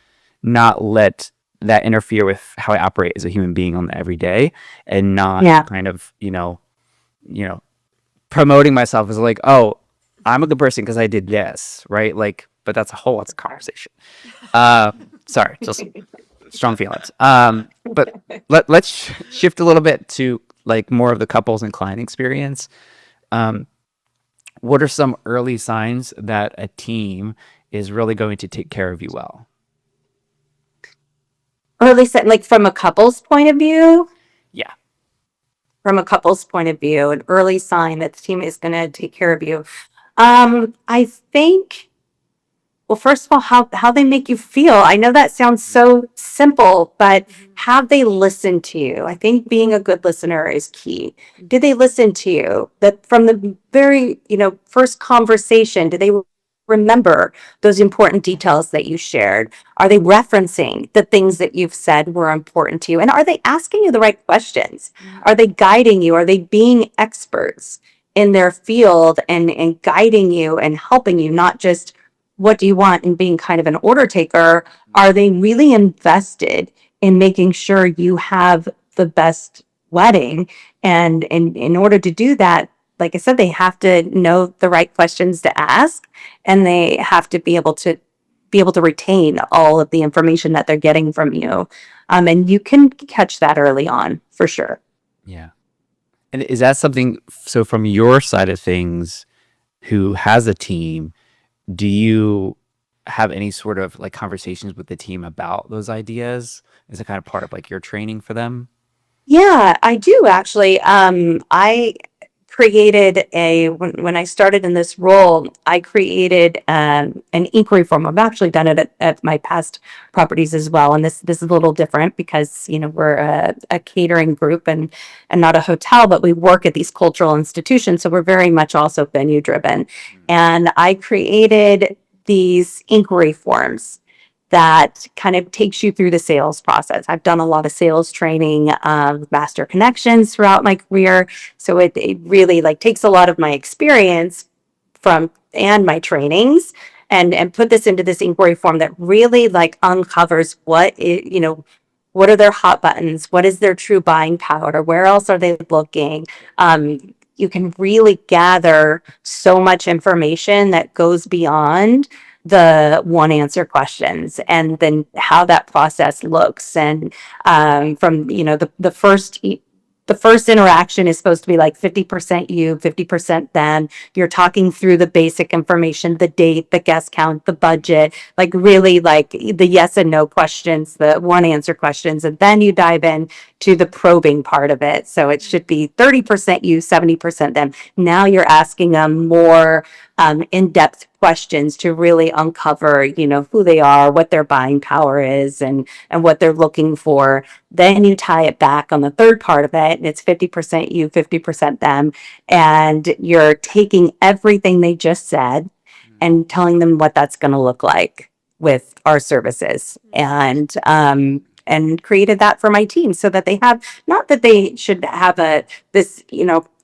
not let that interfere with how I operate as a human being on the everyday, and not kind of, promoting myself as like, oh, I'm a good person because I did this, right? Like, but that's a whole other conversation. Sorry, just strong feelings. But let's shift a little bit to like more of the couples and client experience. What are some early signs that a team is really going to take care of you well? Or at least like from a couple's point of view. Yeah. From a couple's point of view, an early sign that the team is going to take care of you. I think, well, first of all, how they make you feel. I know that sounds so simple, but have they listened to you? I think being a good listener is key. Did they listen to you? That from the very, first conversation, do they remember those important details that you shared? Are they referencing the things that you've said were important to you? And are they asking you the right questions? Are they guiding you? Are they being experts in their field and guiding you and helping you, not just what do you want and being kind of an order taker? Are they really invested in making sure you have the best wedding? And in order to do that, like I said, they have to know the right questions to ask, and they have to be able to retain all of the information that they're getting from you. And you can catch that early on for sure. Yeah. And is that something, so from your side of things, who has a team, do you have any sort of like conversations with the team about those ideas? Is it kind of part of like your training for them? Yeah, I do actually. I created when I started in this role, I created an inquiry form. I've actually done it at my past properties as well, and this is a little different because we're a catering group and not a hotel, but we work at these cultural institutions, so we're very much also venue driven. And I created these inquiry forms that kind of takes you through the sales process. I've done a lot of sales training, master connections throughout my career. So it really like takes a lot of my experience from and my trainings and put this into this inquiry form that really like uncovers what are their hot buttons? What is their true buying power? Where else are they looking? You can really gather so much information that goes beyond the one answer questions, and then how that process looks. And from the first interaction is supposed to be like 50% you, 50% them. You're talking through the basic information, the date, the guest count, the budget, like really like the yes and no questions, the one answer questions, and then you dive in to the probing part of it. So it should be 30% you, 70% them. Now you're asking them more in-depth questions to really uncover, who they are, what their buying power is, and what they're looking for. Then you tie it back on the third part of it, and it's 50% you, 50% them, and you're taking everything they just said and telling them what that's going to look like with our services. And created that for my team so that they have, not that they should have this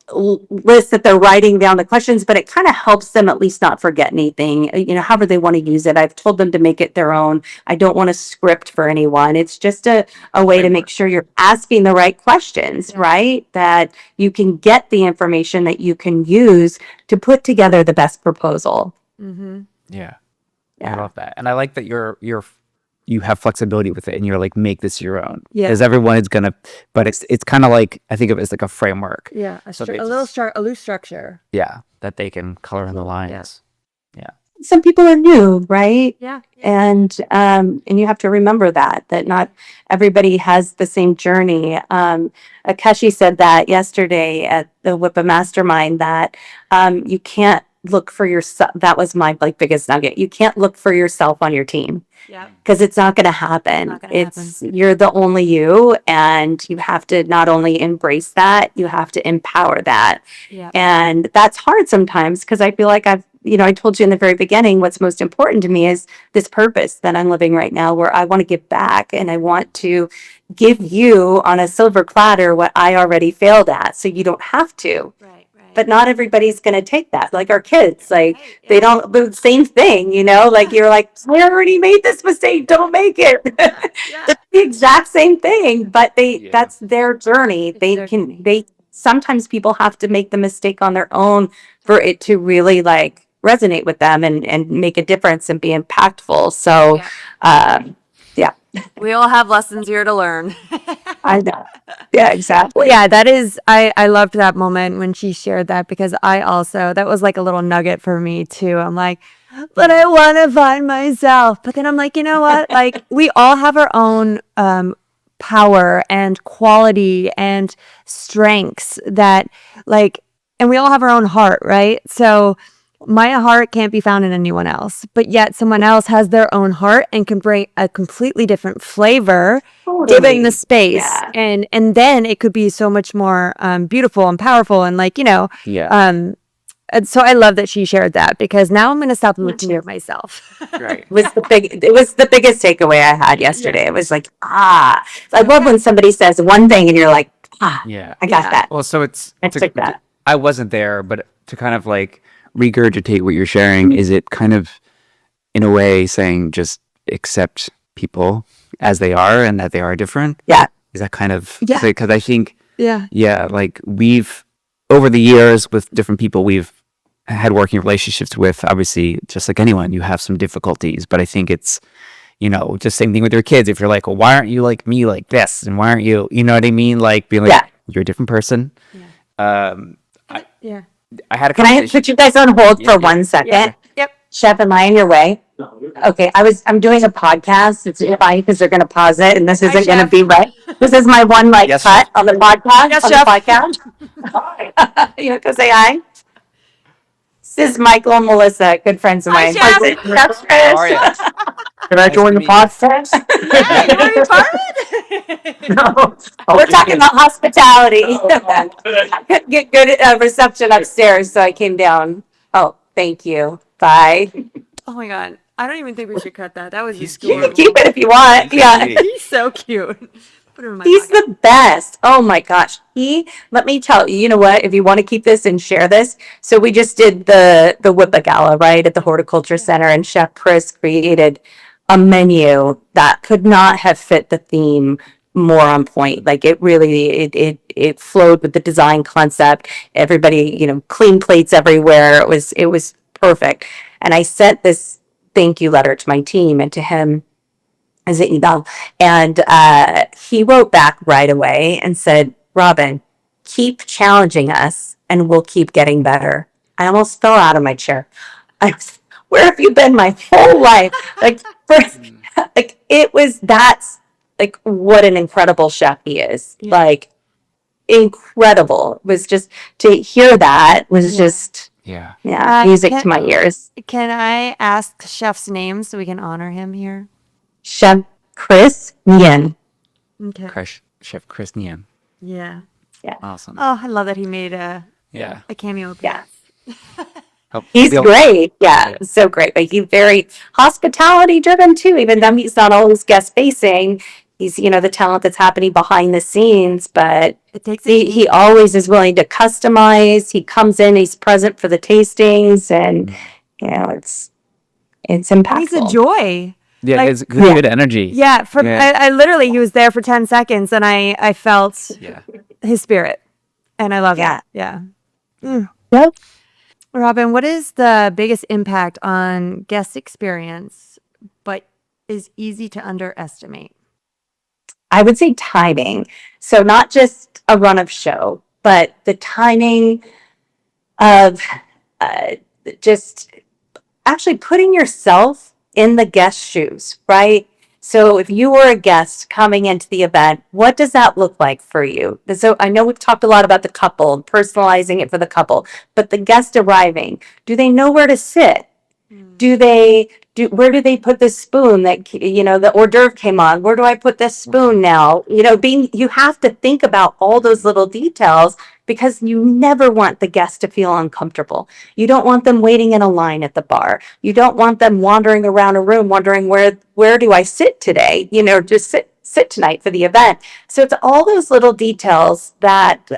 list that they're writing down the questions, but it kind of helps them at least not forget anything, however they want to use it. I've told them to make it their own. I don't want a script for anyone. It's just a way to make sure you're asking the right questions, right? That you can get the information that you can use to put together the best proposal. Mm-hmm. Yeah. I Yeah. love that. And I like that you're you have flexibility with it and you're like, make this your own. Yeah. Because everyone is gonna, but it's kind of like, I think of it as like a framework. Yeah, So they a little just- a loose structure. Yeah, that they can color in the lines. Some people are new, right? Yeah. And you have to remember that not everybody has the same journey. Akeshi said that yesterday at the WIPA Mastermind, that you can't look for yourself. That was my like biggest nugget. You can't look for yourself on your team, Yeah. because it's not going to happen. Not gonna You're the only you, and you have to not only embrace that, you have to empower that. Yeah. And that's hard sometimes, because I feel like I told you in the very beginning, what's most important to me is this purpose that I'm living right now, where I want to give back and I want to give you on a silver platter what I already failed at, so you don't have to. Right. But not everybody's going to take that. Like our kids, like Right, they don't, the same thing, like you're like, I already made this mistake, don't make it. Yeah. It's the exact same thing, but Yeah. that's their journey. their journey. Sometimes people have to make the mistake on their own for it to really like resonate with them and make a difference and be impactful. So, yeah, We all have lessons here to learn. I know. Yeah, exactly. Yeah, that is, I loved that moment when she shared that, because that was like a little nugget for me too. I'm like, but I want to find myself. But then I'm like, you know what? Like, we all have our own power and quality and strengths that, like, and we all have our own heart, right? So my heart can't be found in anyone else, but yet someone else has their own heart and can bring a completely different flavor, giving the space. Yeah. And then it could be so much more beautiful and powerful, and like, Yeah. and so I love that she shared that, because now I'm going to stop looking at myself. Right. It was the biggest takeaway I had yesterday. It was like, I love when somebody says one thing and you're like, Yeah. I got Yeah. that. Well, so it's I took that. I wasn't there, but to kind of like regurgitate what you're sharing, is it kind of in a way saying just accept people as they are and that they are different? Yeah. Is that kind of, Yeah. because I think, Yeah. like we've, over the years with different people we've had working relationships with, obviously, just like anyone, you have some difficulties, but I think it's, just same thing with your kids. If you're like, well, why aren't you like me like this? And why aren't you, you know what I mean? Like being like, Yeah. you're a different person. Yeah. I had a Can I conversation. put you guys on hold Yeah, for yeah. 1 second? Yep. Chef, am I in your way? Okay, I'm doing a podcast. It's fine because they're going to pause it, and this isn't going to Chef. be right. This is my one Yes, cut Chef. on the podcast. Yes, on Chef. the podcast. You want to say hi? This is Michael and Melissa, good friends of Hi, mine. Chef. That's Chris. How are you? Can I Nice join to the meet you. podcast? You want to be part of it? We're talking about hospitality. I couldn't get good reception upstairs, so I came down. Oh, thank you. Bye. Oh my God. I don't even think we should cut that. That was He's just You can adorable. keep it if you want. He's Yeah. sweetie. He's so cute. Put him in my He's pocket. the best. Oh my gosh. Let me tell you, you know what? If you want to keep this and share this. So we just did the WIPA Gala, right, at the Horticulture Center, and Chef Chris created a menu that could not have fit the theme more on point. Like it really, it flowed with the design concept. Everybody, clean plates everywhere. It was perfect. And I sent this thank you letter to my team and to him as an email. And he wrote back right away and said, Robin, keep challenging us and we'll keep getting better. I almost fell out of my chair. Where have you been my whole life? That's like, what an incredible chef he is. Yeah. Like, incredible. It was just, to hear that was Yeah. just, Yeah. music to my ears. Can I ask Chef's name so we can honor him here? Chef Chris Nguyen. Okay. Chef Chris Nian. Yeah. Awesome. Oh, I love that he made a Yeah. cameo. Yeah. Hope- He's feel- great. Yeah, Yeah. so great. But he's very hospitality driven too, even though he's not always guest facing. He's, the talent that's happening behind the scenes, but It takes a he team. always is willing to customize. He comes in, he's present for the tastings, and it's impactful. He's a joy. Yeah, Like- it's good energy. Yeah. Yeah. I literally, he was there for 10 seconds and I felt Yeah. his spirit, and I love Yeah. it. Yeah. Yep. Robin, what is the biggest impact on guest experience, but is easy to underestimate? I would say timing. So not just a run of show, but the timing of uh, just actually putting yourself in the guest shoes, right? So if you were a guest coming into the event, what does that look like for you? So I know we've talked a lot about the couple and personalizing it for the couple, but the guest arriving, do they know where to sit? Where do they put the spoon that, the hors d'oeuvre came on? Where do I put this spoon now? You have to think about all those little details because you never want the guest to feel uncomfortable. You don't want them waiting in a line at the bar. You don't want them wandering around a room wondering where do I sit today? Just sit tonight for the event. So it's all those little details that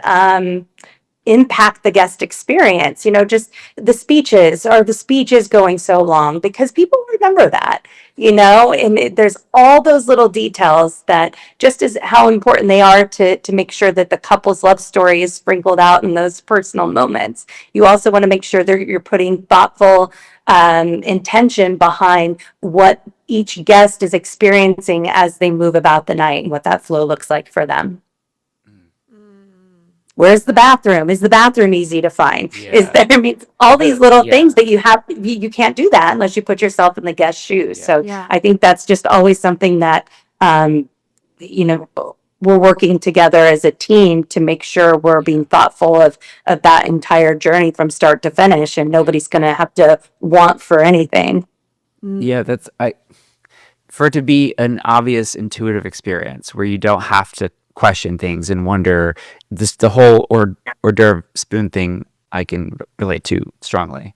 impact the guest experience. Just the speeches, are the speeches going so long? Because people remember that, and there's all those little details that just as how important they are to make sure that the couple's love story is sprinkled out in those personal moments. You also want to make sure that you're putting thoughtful intention behind what each guest is experiencing as they move about the night and what that flow looks like for them. Where's the bathroom? Is the bathroom easy to find? Yeah. Is there, all these little Yeah. things that you can't do that unless you put yourself in the guest shoes. Yeah. So Yeah. I think that's just always something that, we're working together as a team to make sure we're being thoughtful of that entire journey from start to finish, and nobody's going to have to want for anything. Yeah, for it to be an obvious intuitive experience where you don't have to question things and wonder, the whole hors d'oeuvre spoon thing I can relate to strongly.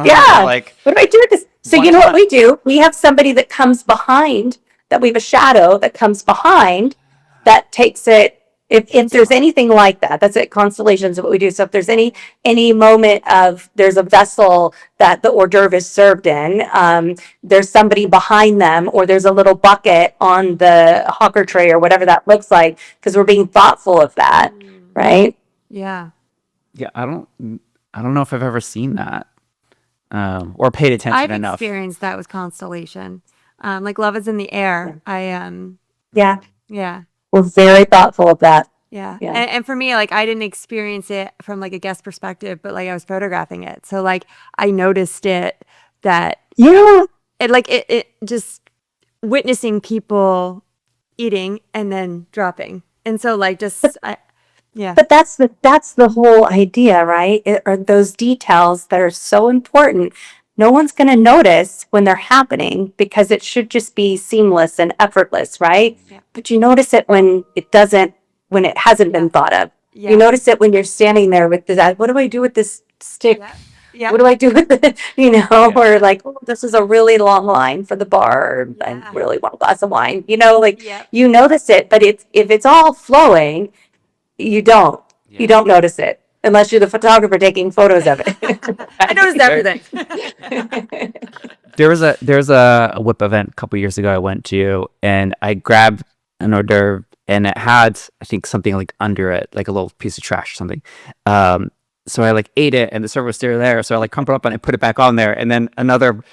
Yeah. Like, What do I do with this? So you know what we do? We have somebody that comes behind, that we have a shadow that comes behind that takes it. If there's anything like that, that's at Constellations what we do. So if there's any moment of there's a vessel that the hors d'oeuvre is served in, there's somebody behind them, or there's a little bucket on the hawker tray or whatever that looks like, because we're being thoughtful of that, right? Yeah. yeah, I don't know if I've ever seen that or paid attention I've enough. experienced that with Constellation. Like Love is in the Air. Yeah, Yeah. we're very thoughtful of that. Yeah. Yeah. And for me, like I didn't experience it from like a guest perspective, but like I was photographing it. So like I noticed it that Yeah. it just witnessing people eating and then dropping. And so like yeah. But that's the whole idea, right? It are those details that are so important. No one's going to notice when they're happening because it should just be seamless and effortless, right? Yeah. But you notice it when it hasn't been thought of. Yeah. You notice it when you're standing there with what do I do with this stick? Yeah. Yeah. What do I do with it? Yeah. Or like, oh, this is a really long line for the bar. Yeah. I really want a glass of wine. Yeah. You notice it, but if it's all flowing, you don't. Yeah. You don't notice it unless you're the photographer taking photos of it. I noticed everything. There was a whip event a couple years ago I went to, and I grabbed an hors d'oeuvre, and it had, I think, something like under it, like a little piece of trash or something. So I like ate it, and the server was still there. So I like crumpled up and I put it back on there, and then another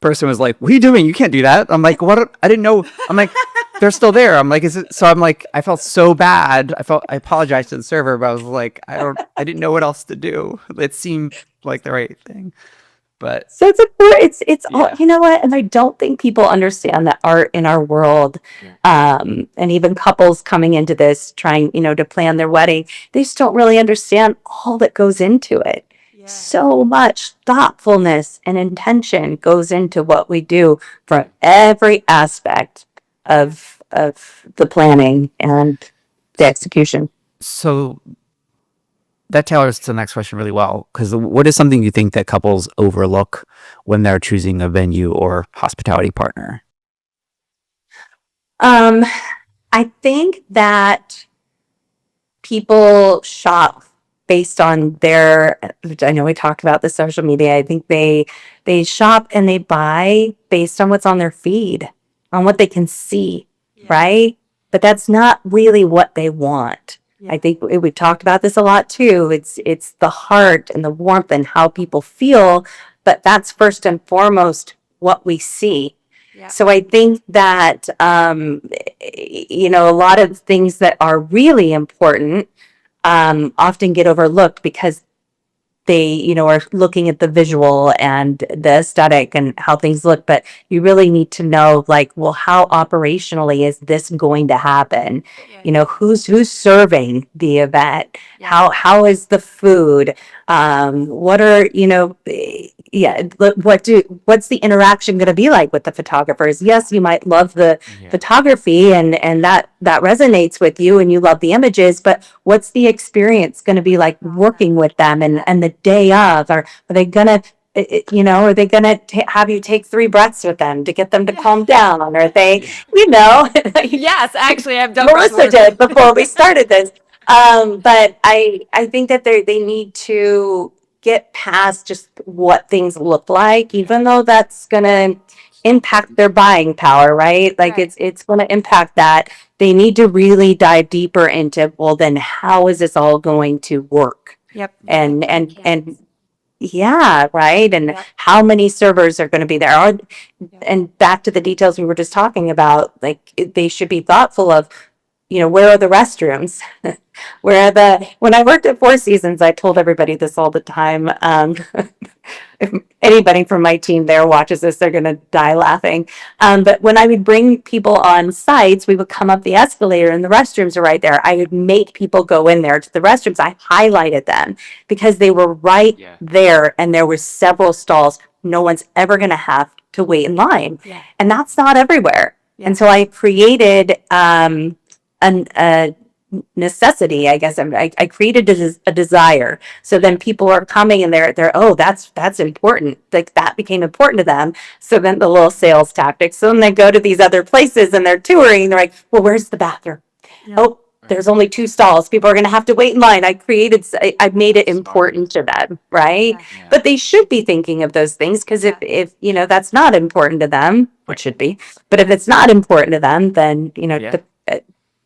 person was like, "What are you doing? You can't do that." I'm like, "What? I didn't know." I'm like, "They're still there." I'm like, "Is it?" So I'm like, I felt so bad. I apologized to the server, but I was like, I didn't know what else to do. It seemed like the right thing, but So it's important. It's all, Yeah. you know what? And I don't think people understand that art in our world, and even couples coming into this trying, to plan their wedding, they just don't really understand all that goes into it. Yeah. So much thoughtfulness and intention goes into what we do from every aspect of the planning and the execution. so that tailors to the next question really well. Because what is something you think that couples overlook when they're choosing a venue or hospitality partner? I think that people shop based on I know we talked about the social media. I think they shop and they buy based on what's on their feed, on what they can see, right? But that's not really what they want. Yeah. I think we've talked about this a lot too. It's the heart and the warmth and how people feel, but that's first and foremost what we see. Yeah. So I think that, a lot of things that are really important often get overlooked because they, are looking at the visual and the aesthetic and how things look, but you really need to know, like, well, how operationally is this going to happen? Who's serving the event? How is the food? What are, what's the interaction going to be like with the photographers? Yes, you might love the photography and that resonates with you and you love the images, but what's the experience going to be like working with them and the day of? Are they gonna are they gonna have you take 3 breaths with them to get them to calm down? Or are they, Yes, actually, I've done Melissa did before we started this. But I think that they need to get past just what things look like, even though that's gonna impact their buying power, right? Like Right. it's gonna impact that. They need to really dive deeper into, well, then how is this all going to work? Yep. And yeah, right. And Yep. how many servers are going to be there? And back to the details we were just talking about, like they should be thoughtful of, where are the restrooms? When I worked at Four Seasons, I told everybody this all the time. If anybody from my team there watches this, they're going to die laughing. But when I would bring people on sites, we would come up the escalator and the restrooms are right there. I would make people go in there to the restrooms. I highlighted them because they were right there and there were several stalls. No one's ever going to have to wait in line. Yeah. And that's not everywhere. Yeah. And so I created a necessity, I guess. I created a desire. So then people are coming and oh, that's important. Like that became important to them. So then the little sales tactics. So then they go to these other places and they're touring. They're like, well, where's the bathroom? Yeah. Oh, there's only 2 stalls. People are going to have to wait in line. I made it important to them, right? Yeah. But they should be thinking of those things because if that's not important to them, it should be. But if it's not important to them, then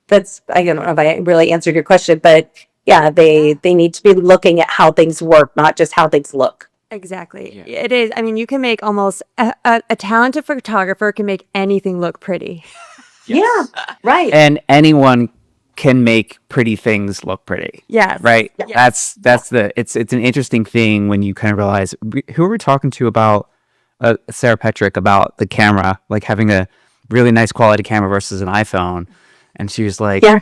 that's, I don't know if I really answered your question, but yeah, they need to be looking at how things work, not just how things look. Exactly. Yeah. It is. I mean, you can make almost a talented photographer can make anything look pretty. Yeah, right. And anyone can make pretty things look pretty. Yes. Right. Yes. That's it's an interesting thing when you kind of realize who were we talking to about Sarah Petrick about the camera, like having a really nice quality camera versus an iPhone. And she was like, a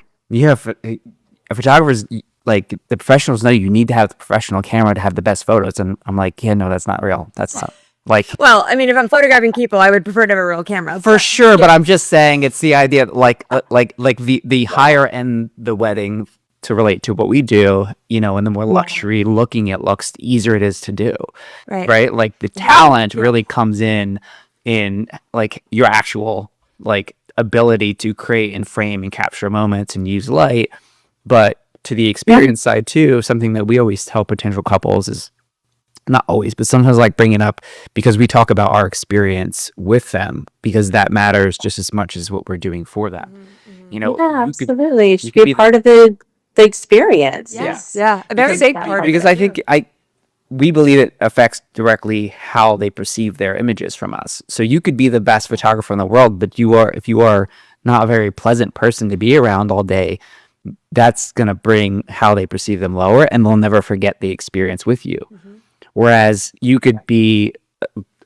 photographer's like the professionals know you need to have the professional camera to have the best photos. And I'm like, yeah, no, that's not real. That's not like. Well, I mean, if I'm photographing people, I would prefer to have a real camera. For sure, but I'm just saying it's the idea like the higher end the wedding to relate to what we do, and the more luxury looking it looks, the easier it is to do. Right? Like the talent really comes in like your actual like ability to create and frame and capture moments and use light. But to the experience side too, something that we always tell potential couples is not always, but sometimes like bring it up because we talk about our experience with them because that matters just as much as what we're doing for them. Absolutely. It should be part of the experience. Yes. Yeah. A very big part because of it. I think we believe it affects directly how they perceive their images from us. So you could be the best photographer in the world, but if you are not a very pleasant person to be around all day, that's going to bring how they perceive them lower and they'll never forget the experience with you. Mm-hmm. Whereas you could be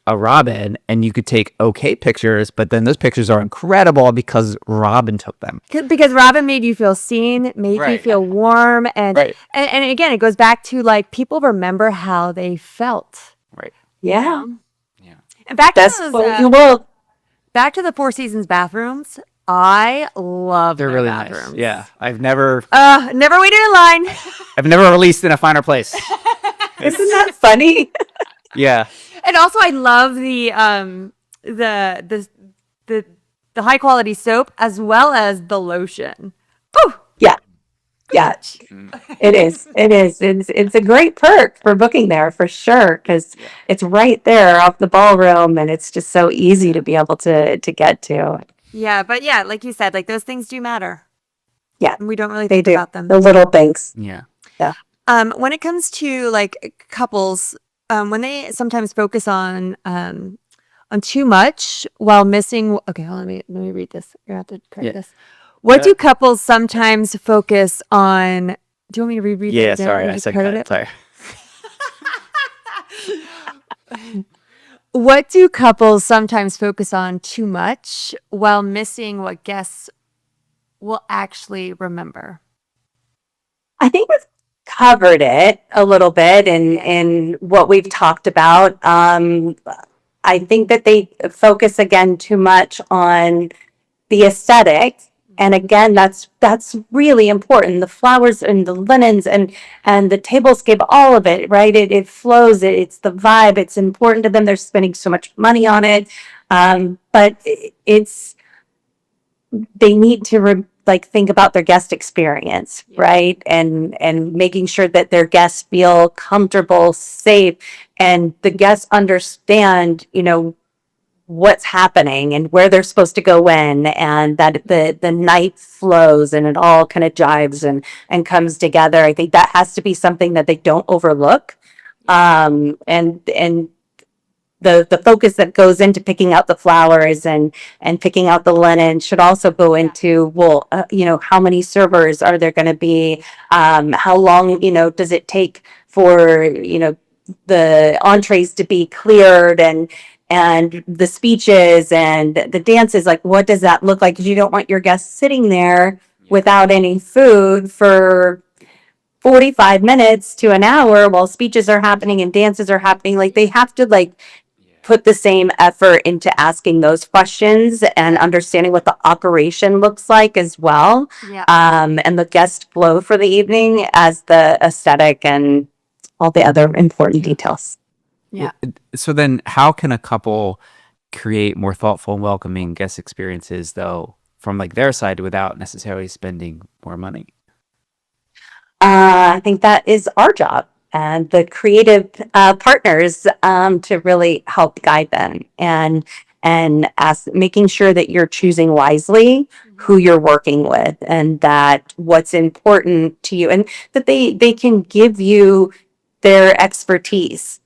a Robin and you could take okay pictures, but then those pictures are incredible because Robin took them. Because Robin made you feel seen, made you feel warm. And again, it goes back to like people remember how they felt. Right. Yeah. Yeah. And back That's to those, what you will. back to the Four Seasons bathrooms. I love They're their really bathrooms. nice. Yeah. I've never waited in line. I've never released in a finer place. Isn't that funny? Yeah. And also, I love the high quality soap as well as the lotion. Oh, Yeah. It is. It's a great perk for booking there for sure because it's right there off the ballroom and it's just so easy to be able to get to. yeah, but yeah, like you said, like those things do matter. Yeah, And we don't really they think do. about them. The little things. Yeah. When it comes to like couples, when they sometimes focus on on too much while missing. Okay, hold on, let me read this. You have to correct this. What do couples sometimes focus on? Do you want me to reread Yeah, that? sorry, You I just said heard cut. it? Sorry. What do couples sometimes focus on too much while missing what guests will actually remember? I think we've covered it a little bit in what we've talked about. I think that they focus again too much on the aesthetic. And again, that's really important. The flowers and the linens and the tablescape, all of it, right? It flows. It's the vibe. It's important to them. They're spending so much money on it, but it's they need to like think about their guest experience, right? And making sure that their guests feel comfortable, safe, and the guests understand, what's happening and where they're supposed to go in, and that the night flows and it all kind of jives and comes together. I think that has to be something that they don't overlook. And the focus that goes into picking out the flowers and picking out the linen should also go into, well, how many servers are there going to be? How long, does it take for, the entrees to be cleared, and the speeches and the dances? Like, what does that look like? Because you don't want your guests sitting there without any food for 45 minutes to an hour while speeches are happening and dances are happening. Like, they have to put the same effort into asking those questions and understanding what the operation looks like as well. Yeah. And the guest flow for the evening as the aesthetic and all the other important details. Yeah. So then how can a couple create more thoughtful and welcoming guest experiences, though, from like their side without necessarily spending more money? I think that is our job and the creative partners to really help guide them and making sure that you're choosing wisely who you're working with, and that what's important to you, and that they can give you their expertise.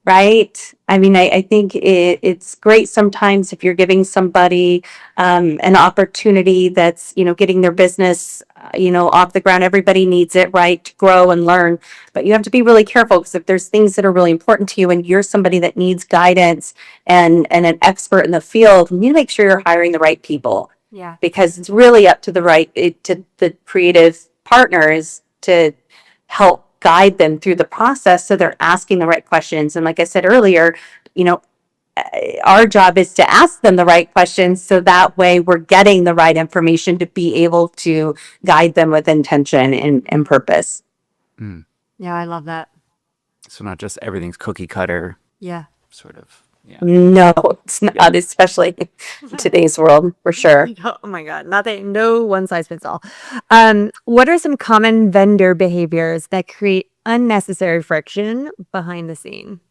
Right. I mean, I think it's great sometimes if you're giving somebody an opportunity that's, getting their business, off the ground. Everybody needs it, right, to grow and learn. But you have to be really careful, because if there's things that are really important to you and you're somebody that needs guidance and an expert in the field, you need to make sure you're hiring the right people. Yeah. Because it's really up to to the creative partners to help guide them through the process, so they're asking the right questions. And like I said earlier, our job is to ask them the right questions, so that way we're getting the right information to be able to guide them with intention and purpose. Mm. Yeah, I love that. So not just everything's cookie cutter, Yeah. sort of. Yeah. No, it's not, especially in today's world, for sure. Oh my God. No one size fits all. What are some common vendor behaviors that create unnecessary friction behind the scene?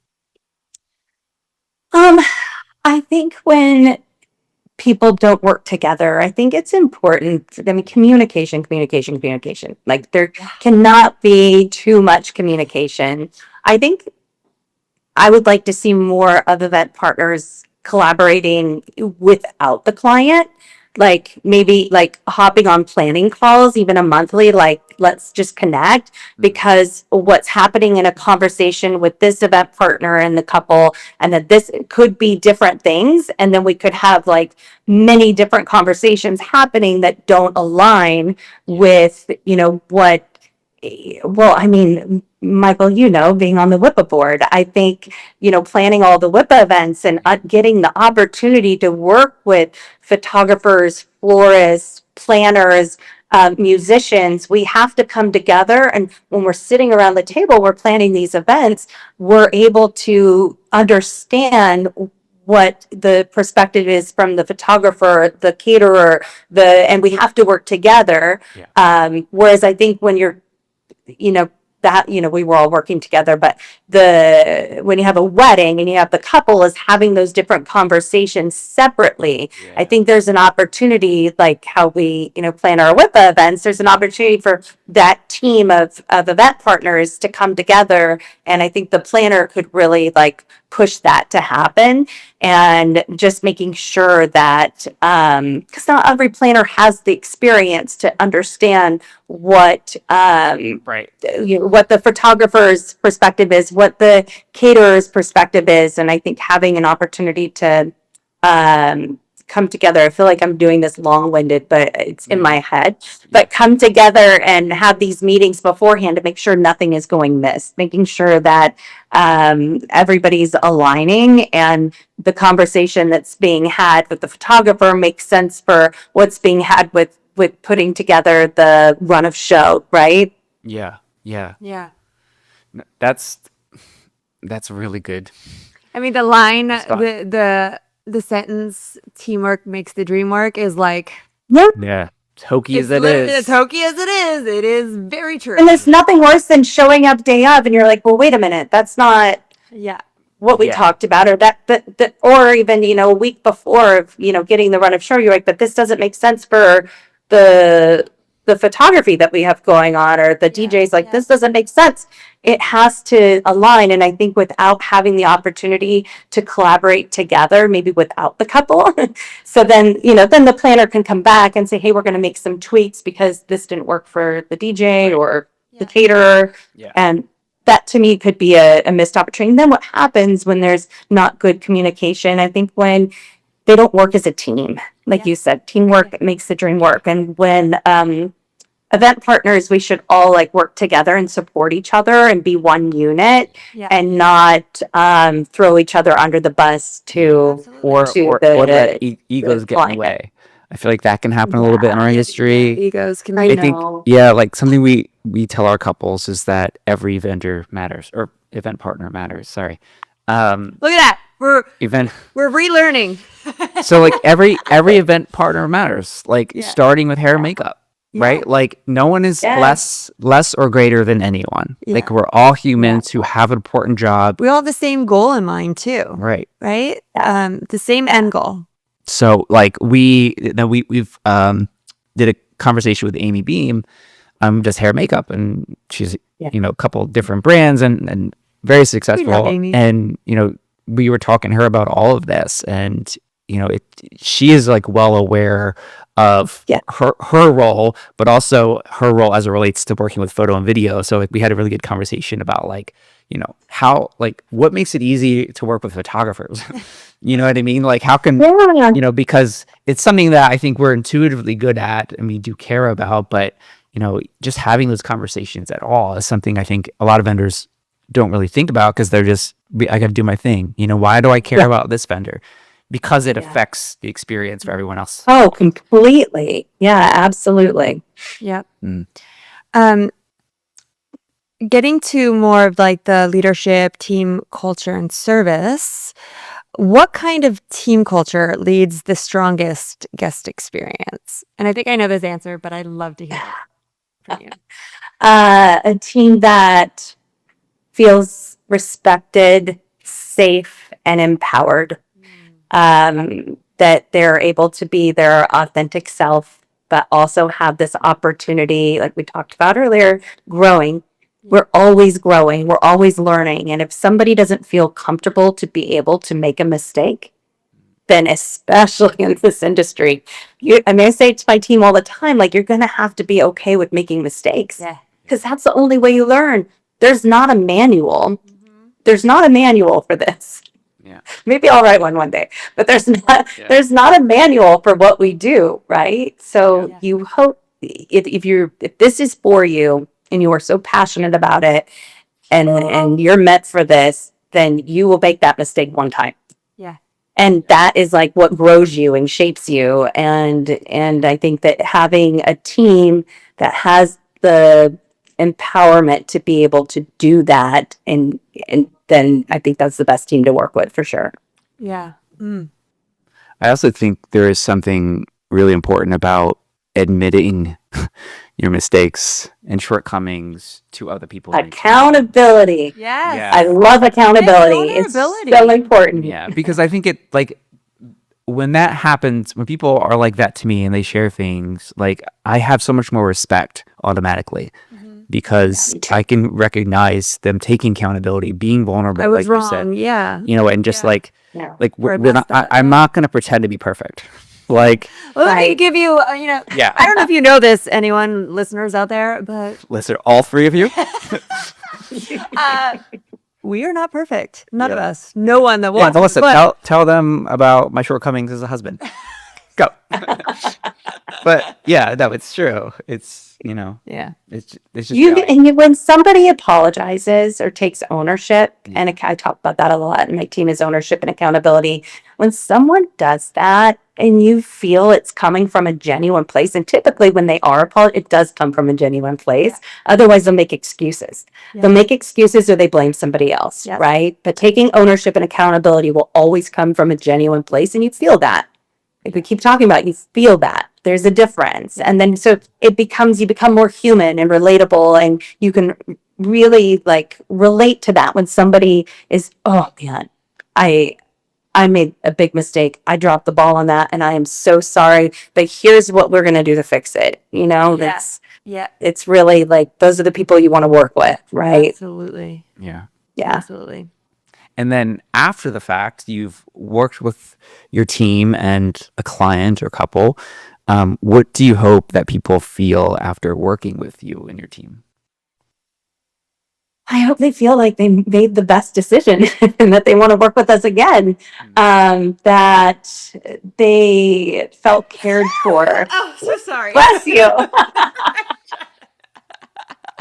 I think when people don't work together, I think it's important. I mean, communication. Like, there cannot be too much communication. I think I would like to see more of event partners collaborating without the client, like maybe like hopping on planning calls, even a monthly, like, let's just connect, because what's happening in a conversation with this event partner and the couple, and that this could be different things. And then we could have like many different conversations happening that don't align with, what, well, I mean, Michael, being on the WIPA board, I think, planning all the WIPA events and getting the opportunity to work with photographers, florists, planners, musicians, we have to come together. And when we're sitting around the table, we're planning these events, we're able to understand what the perspective is from the photographer, the caterer, and we have to work together. Yeah. Whereas I think when you're, that, we were all working together. But when you have a wedding and you have the couple is having those different conversations separately, I think there's an opportunity, like how we, plan our WIPA events, there's an opportunity for that team of event partners to come together. And I think the planner could really like push that to happen, and just making sure that, because not every planner has the experience to understand what, Right. what the photographer's perspective is, what the caterer's perspective is. And I think having an opportunity to come together, I feel like I'm doing this long-winded, but it's in my head, but come together and have these meetings beforehand to make sure nothing is going missed, making sure that everybody's aligning, and the conversation that's being had with the photographer makes sense for what's being had with putting together the run of show, right? Yeah. Yeah. That's really good. I mean, the line, Stop. the sentence, teamwork makes the dream work, is like, Yeah. As hokey as it literally is. as hokey as it is. It is very true. And there's nothing worse than showing up day of and you're like, well, wait a minute, that's not Yeah. what we Yeah. talked about, or that, or even, a week before of, getting the run of show, you're like, but this doesn't make sense for the photography that we have going on, or the DJ's like, this doesn't make sense. It has to align. And I think without having the opportunity to collaborate together, maybe without the couple, so then, then the planner can come back and say, hey, we're going to make some tweaks because this didn't work for the DJ or the caterer. Yeah. And that to me could be a missed opportunity. And then what happens when there's not good communication? I think when they don't work as a team, like you said, teamwork makes the dream work. And when event partners, we should all like work together and support each other and be one unit, and not throw each other under the bus to Or to let egos get in the client. way. I feel like that can happen a little bit in our industry. Egos can I be. I think, know. like something we tell our couples is that every vendor matters, or event partner matters. Sorry. Look at that. We're relearning. So like every event partner matters. Like starting with hair and makeup, right? Like no one is less or greater than anyone. Like we're all humans who have an important job. We all have the same goal in mind too. Right. Right? The same end goal. So like we've did a conversation with Amy Beam, does hair and makeup, and she's a couple different brands and very successful. Amy. And we were talking to her about all of this, and she is like well aware of her role, but also her role as it relates to working with photo and video. So like we had a really good conversation about like how, like, what makes it easy to work with photographers. You know what I mean? Like how can because it's something that I think we're intuitively good at and we do care about, but just having those conversations at all is something I think a lot of vendors don't really think about, because they're just, I got to do my thing. Why do I care about this vendor? Because it affects the experience for everyone else. Oh, completely. Yeah, absolutely. Yep. Getting to more of like the leadership, team culture, and service, what kind of team culture leads the strongest guest experience? And I think I know this answer, but I'd love to hear it from you. A team that feels respected, safe, and empowered. That they're able to be their authentic self, but also have this opportunity, like we talked about earlier, growing. We're always growing. We're always learning. And if somebody doesn't feel comfortable to be able to make a mistake, then especially in this industry, I say it to my team all the time, like, you're going to have to be okay with making mistakes. Yeah. Because that's the only way you learn. There's not a manual. There's not a manual for this. Yeah. Maybe I'll write one day, but there's not a manual for what we do, right? So you hope if this is for you and you are so passionate about it, and you're meant for this, then you will make that mistake one time. Yeah. And that is like what grows you and shapes you. And I think that having a team that has the empowerment to be able to do that, and then I think that's the best team to work with for sure. Yeah. I also think there is something really important about admitting your mistakes and shortcomings to other people in your team. Accountability. Yes. Yeah. I love accountability. And It's so vulnerability. important. Yeah, because I think it like when that happens, when people are like that to me and they share things, like I have so much more respect automatically because Me too. I can recognize them taking accountability, being vulnerable, I was like you said, wrong. Yeah. and just Yeah. Yeah. Or I we're not, messed up. I'm not going to pretend to be perfect. Like, Let me Right. give you, yeah, I don't know if you know this, anyone, listeners out there, but listen, all three of you. we are not perfect. None of Yeah. us. No one that Yeah, wants. so listen, But tell them about my shortcomings as a husband. Go. But yeah, no, it's true. It's yeah. it's just You reality. and you, when somebody apologizes or takes ownership, Yeah. and I talk about that a lot in my team is ownership and accountability. When someone does that and you feel it's coming from a genuine place, and typically when they are it does come from a genuine place. Otherwise, they'll make excuses. Yeah. They'll make excuses or they blame somebody else, Yes. right? But taking ownership and accountability will always come from a genuine place, and you feel that. Like we keep talking about, you feel that there's a difference. And then so you become more human and relatable, and you can really like relate to that when somebody is, oh man, I made a big mistake. I dropped the ball on that and I am so sorry, but here's what we're going to do to fix it. That's, Yeah. it's really like, those are the people you want to work with, right? Absolutely. Yeah. Yeah. Absolutely. And then after the fact, you've worked with your team and a client or couple. What do you hope that people feel after working with you and your team? I hope they feel like they made the best decision and that they want to work with us again. That they felt cared for. Oh, so sorry. Bless you.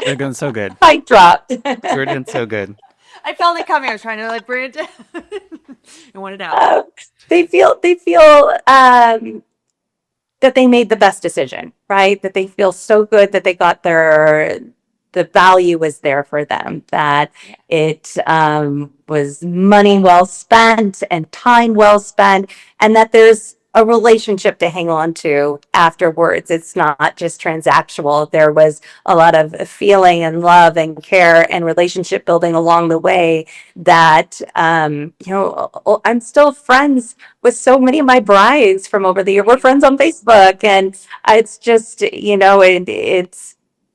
They're doing so good. Mic dropped. You're doing so good. I felt it coming. I was trying to like bring it down and want it out. They feel that they made the best decision, right? That they feel so good that they got the value was there for them, that it was money well spent and time well spent, and that there's a relationship to hang on to afterwards. It's not just transactional. There was a lot of feeling and love and care and relationship building along the way that, I'm still friends with so many of my brides from over the year. We're friends on Facebook, and it's just,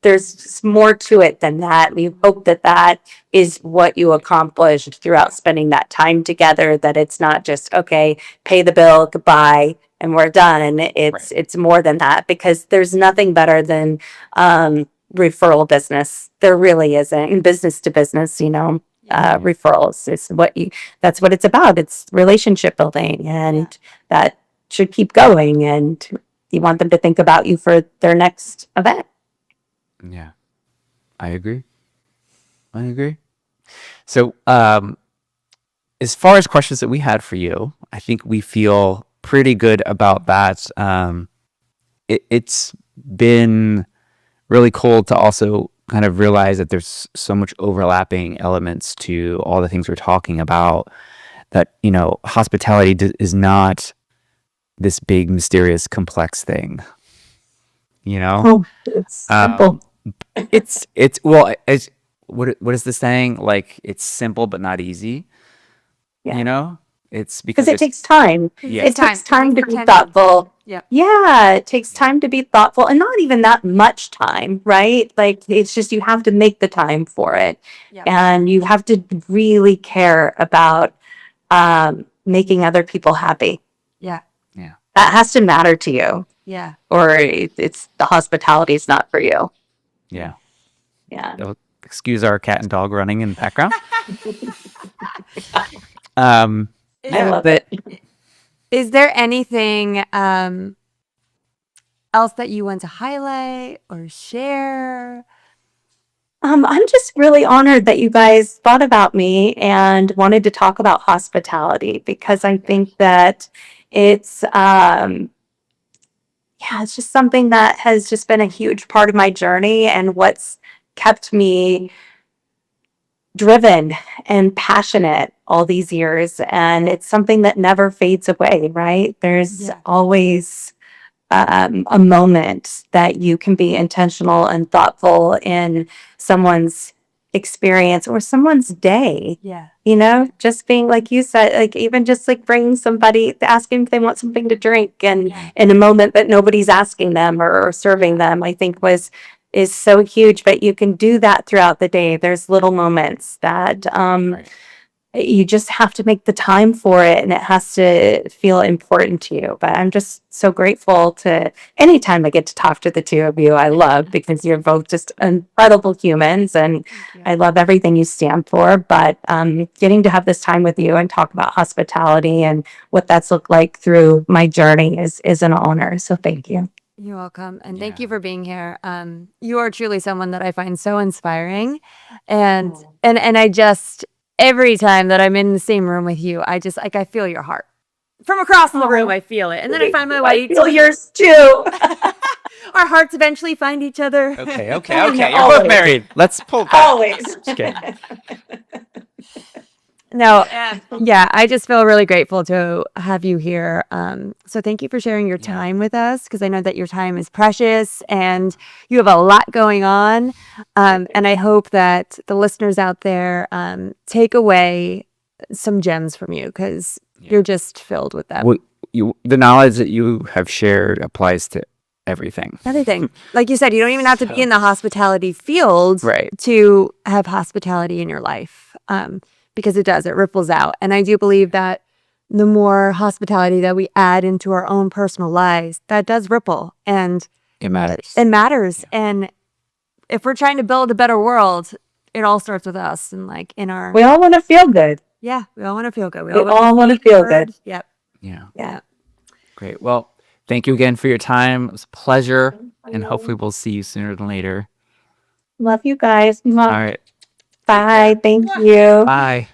there's just more to it than that. We hope that that is what you accomplished throughout spending that time together, that it's not just, okay, pay the bill, goodbye, and we're done. It's more than that, because there's nothing better than referral business. There really isn't. In business to business, referrals is that's what it's about. It's relationship building, and that should keep going, and you want them to think about you for their next event. Yeah, I agree. So, as far as questions that we had for you, I think we feel pretty good about that. It's been really cool to also kind of realize that there's so much overlapping elements to all the things we're talking about, that, hospitality is not this big, mysterious, complex thing, It's simple. it's what is the saying? Like, it's simple but not easy. Yeah. It's Because because it takes time. Yeah. It takes time to be attention. thoughtful. Yep. Yeah, it takes time to be thoughtful, and not even that much time, right? Like, it's just you have to make the time for it. Yep. And you have to really care about making other people happy. Yeah. That has to matter to you, Yeah. or it's the hospitality is not for you. Yeah. Yeah. So, excuse our cat and dog running in the background. I love it. Is there anything else that you want to highlight or share? I'm just really honored that you guys thought about me and wanted to talk about hospitality, because I think that it's it's just something that has just been a huge part of my journey and what's kept me driven and passionate all these years. And it's something that never fades away, right? There's Yeah. always a moment that you can be intentional and thoughtful in someone's experience or someone's day. Yeah. You know, just being like you said, like even just like bringing somebody, asking if they want something to drink, and in a moment that nobody's asking them or serving them, I think is so huge. But you can do that throughout the day. There's little moments that Right. you just have to make the time for it, and it has to feel important to you. But I'm just so grateful to anytime I get to talk to the two of you. I love, because you're both just incredible humans, and I love everything you stand for. But getting to have this time with you and talk about hospitality and what that's looked like through my journey is an honor. So thank you. You're welcome. And thank Yeah. you for being here. You are truly someone that I find so inspiring. And I just, every time that I'm in the same room with you, I just like, I feel your heart from across the room. I feel it. And then I find my way I feel to yours too. our hearts eventually find each other. Okay. You're both Always. married. Let's pull back. Always. Just kidding. No, yeah, I just feel really grateful to have you here. So thank you for sharing your time with us, because I know that your time is precious and you have a lot going on. And I hope that the listeners out there take away some gems from you, because you're just filled with them. The knowledge that you have shared applies to everything. Everything. Like you said, you don't even have to be in the hospitality field Right. to have hospitality in your life. Because it does, it ripples out. And I do believe that the more hospitality that we add into our own personal lives, that does ripple, and It matters. it matters. And if we're trying to build a better world, it all starts with us, and like in our, We all want to feel good. yeah, we all want to feel good. We all want to feel good. Yep. Yeah. Yeah. Great. Well, thank you again for your time. It was a pleasure. And hopefully we'll see you sooner than later. Love you guys. All right. Bye. Thank you. Bye.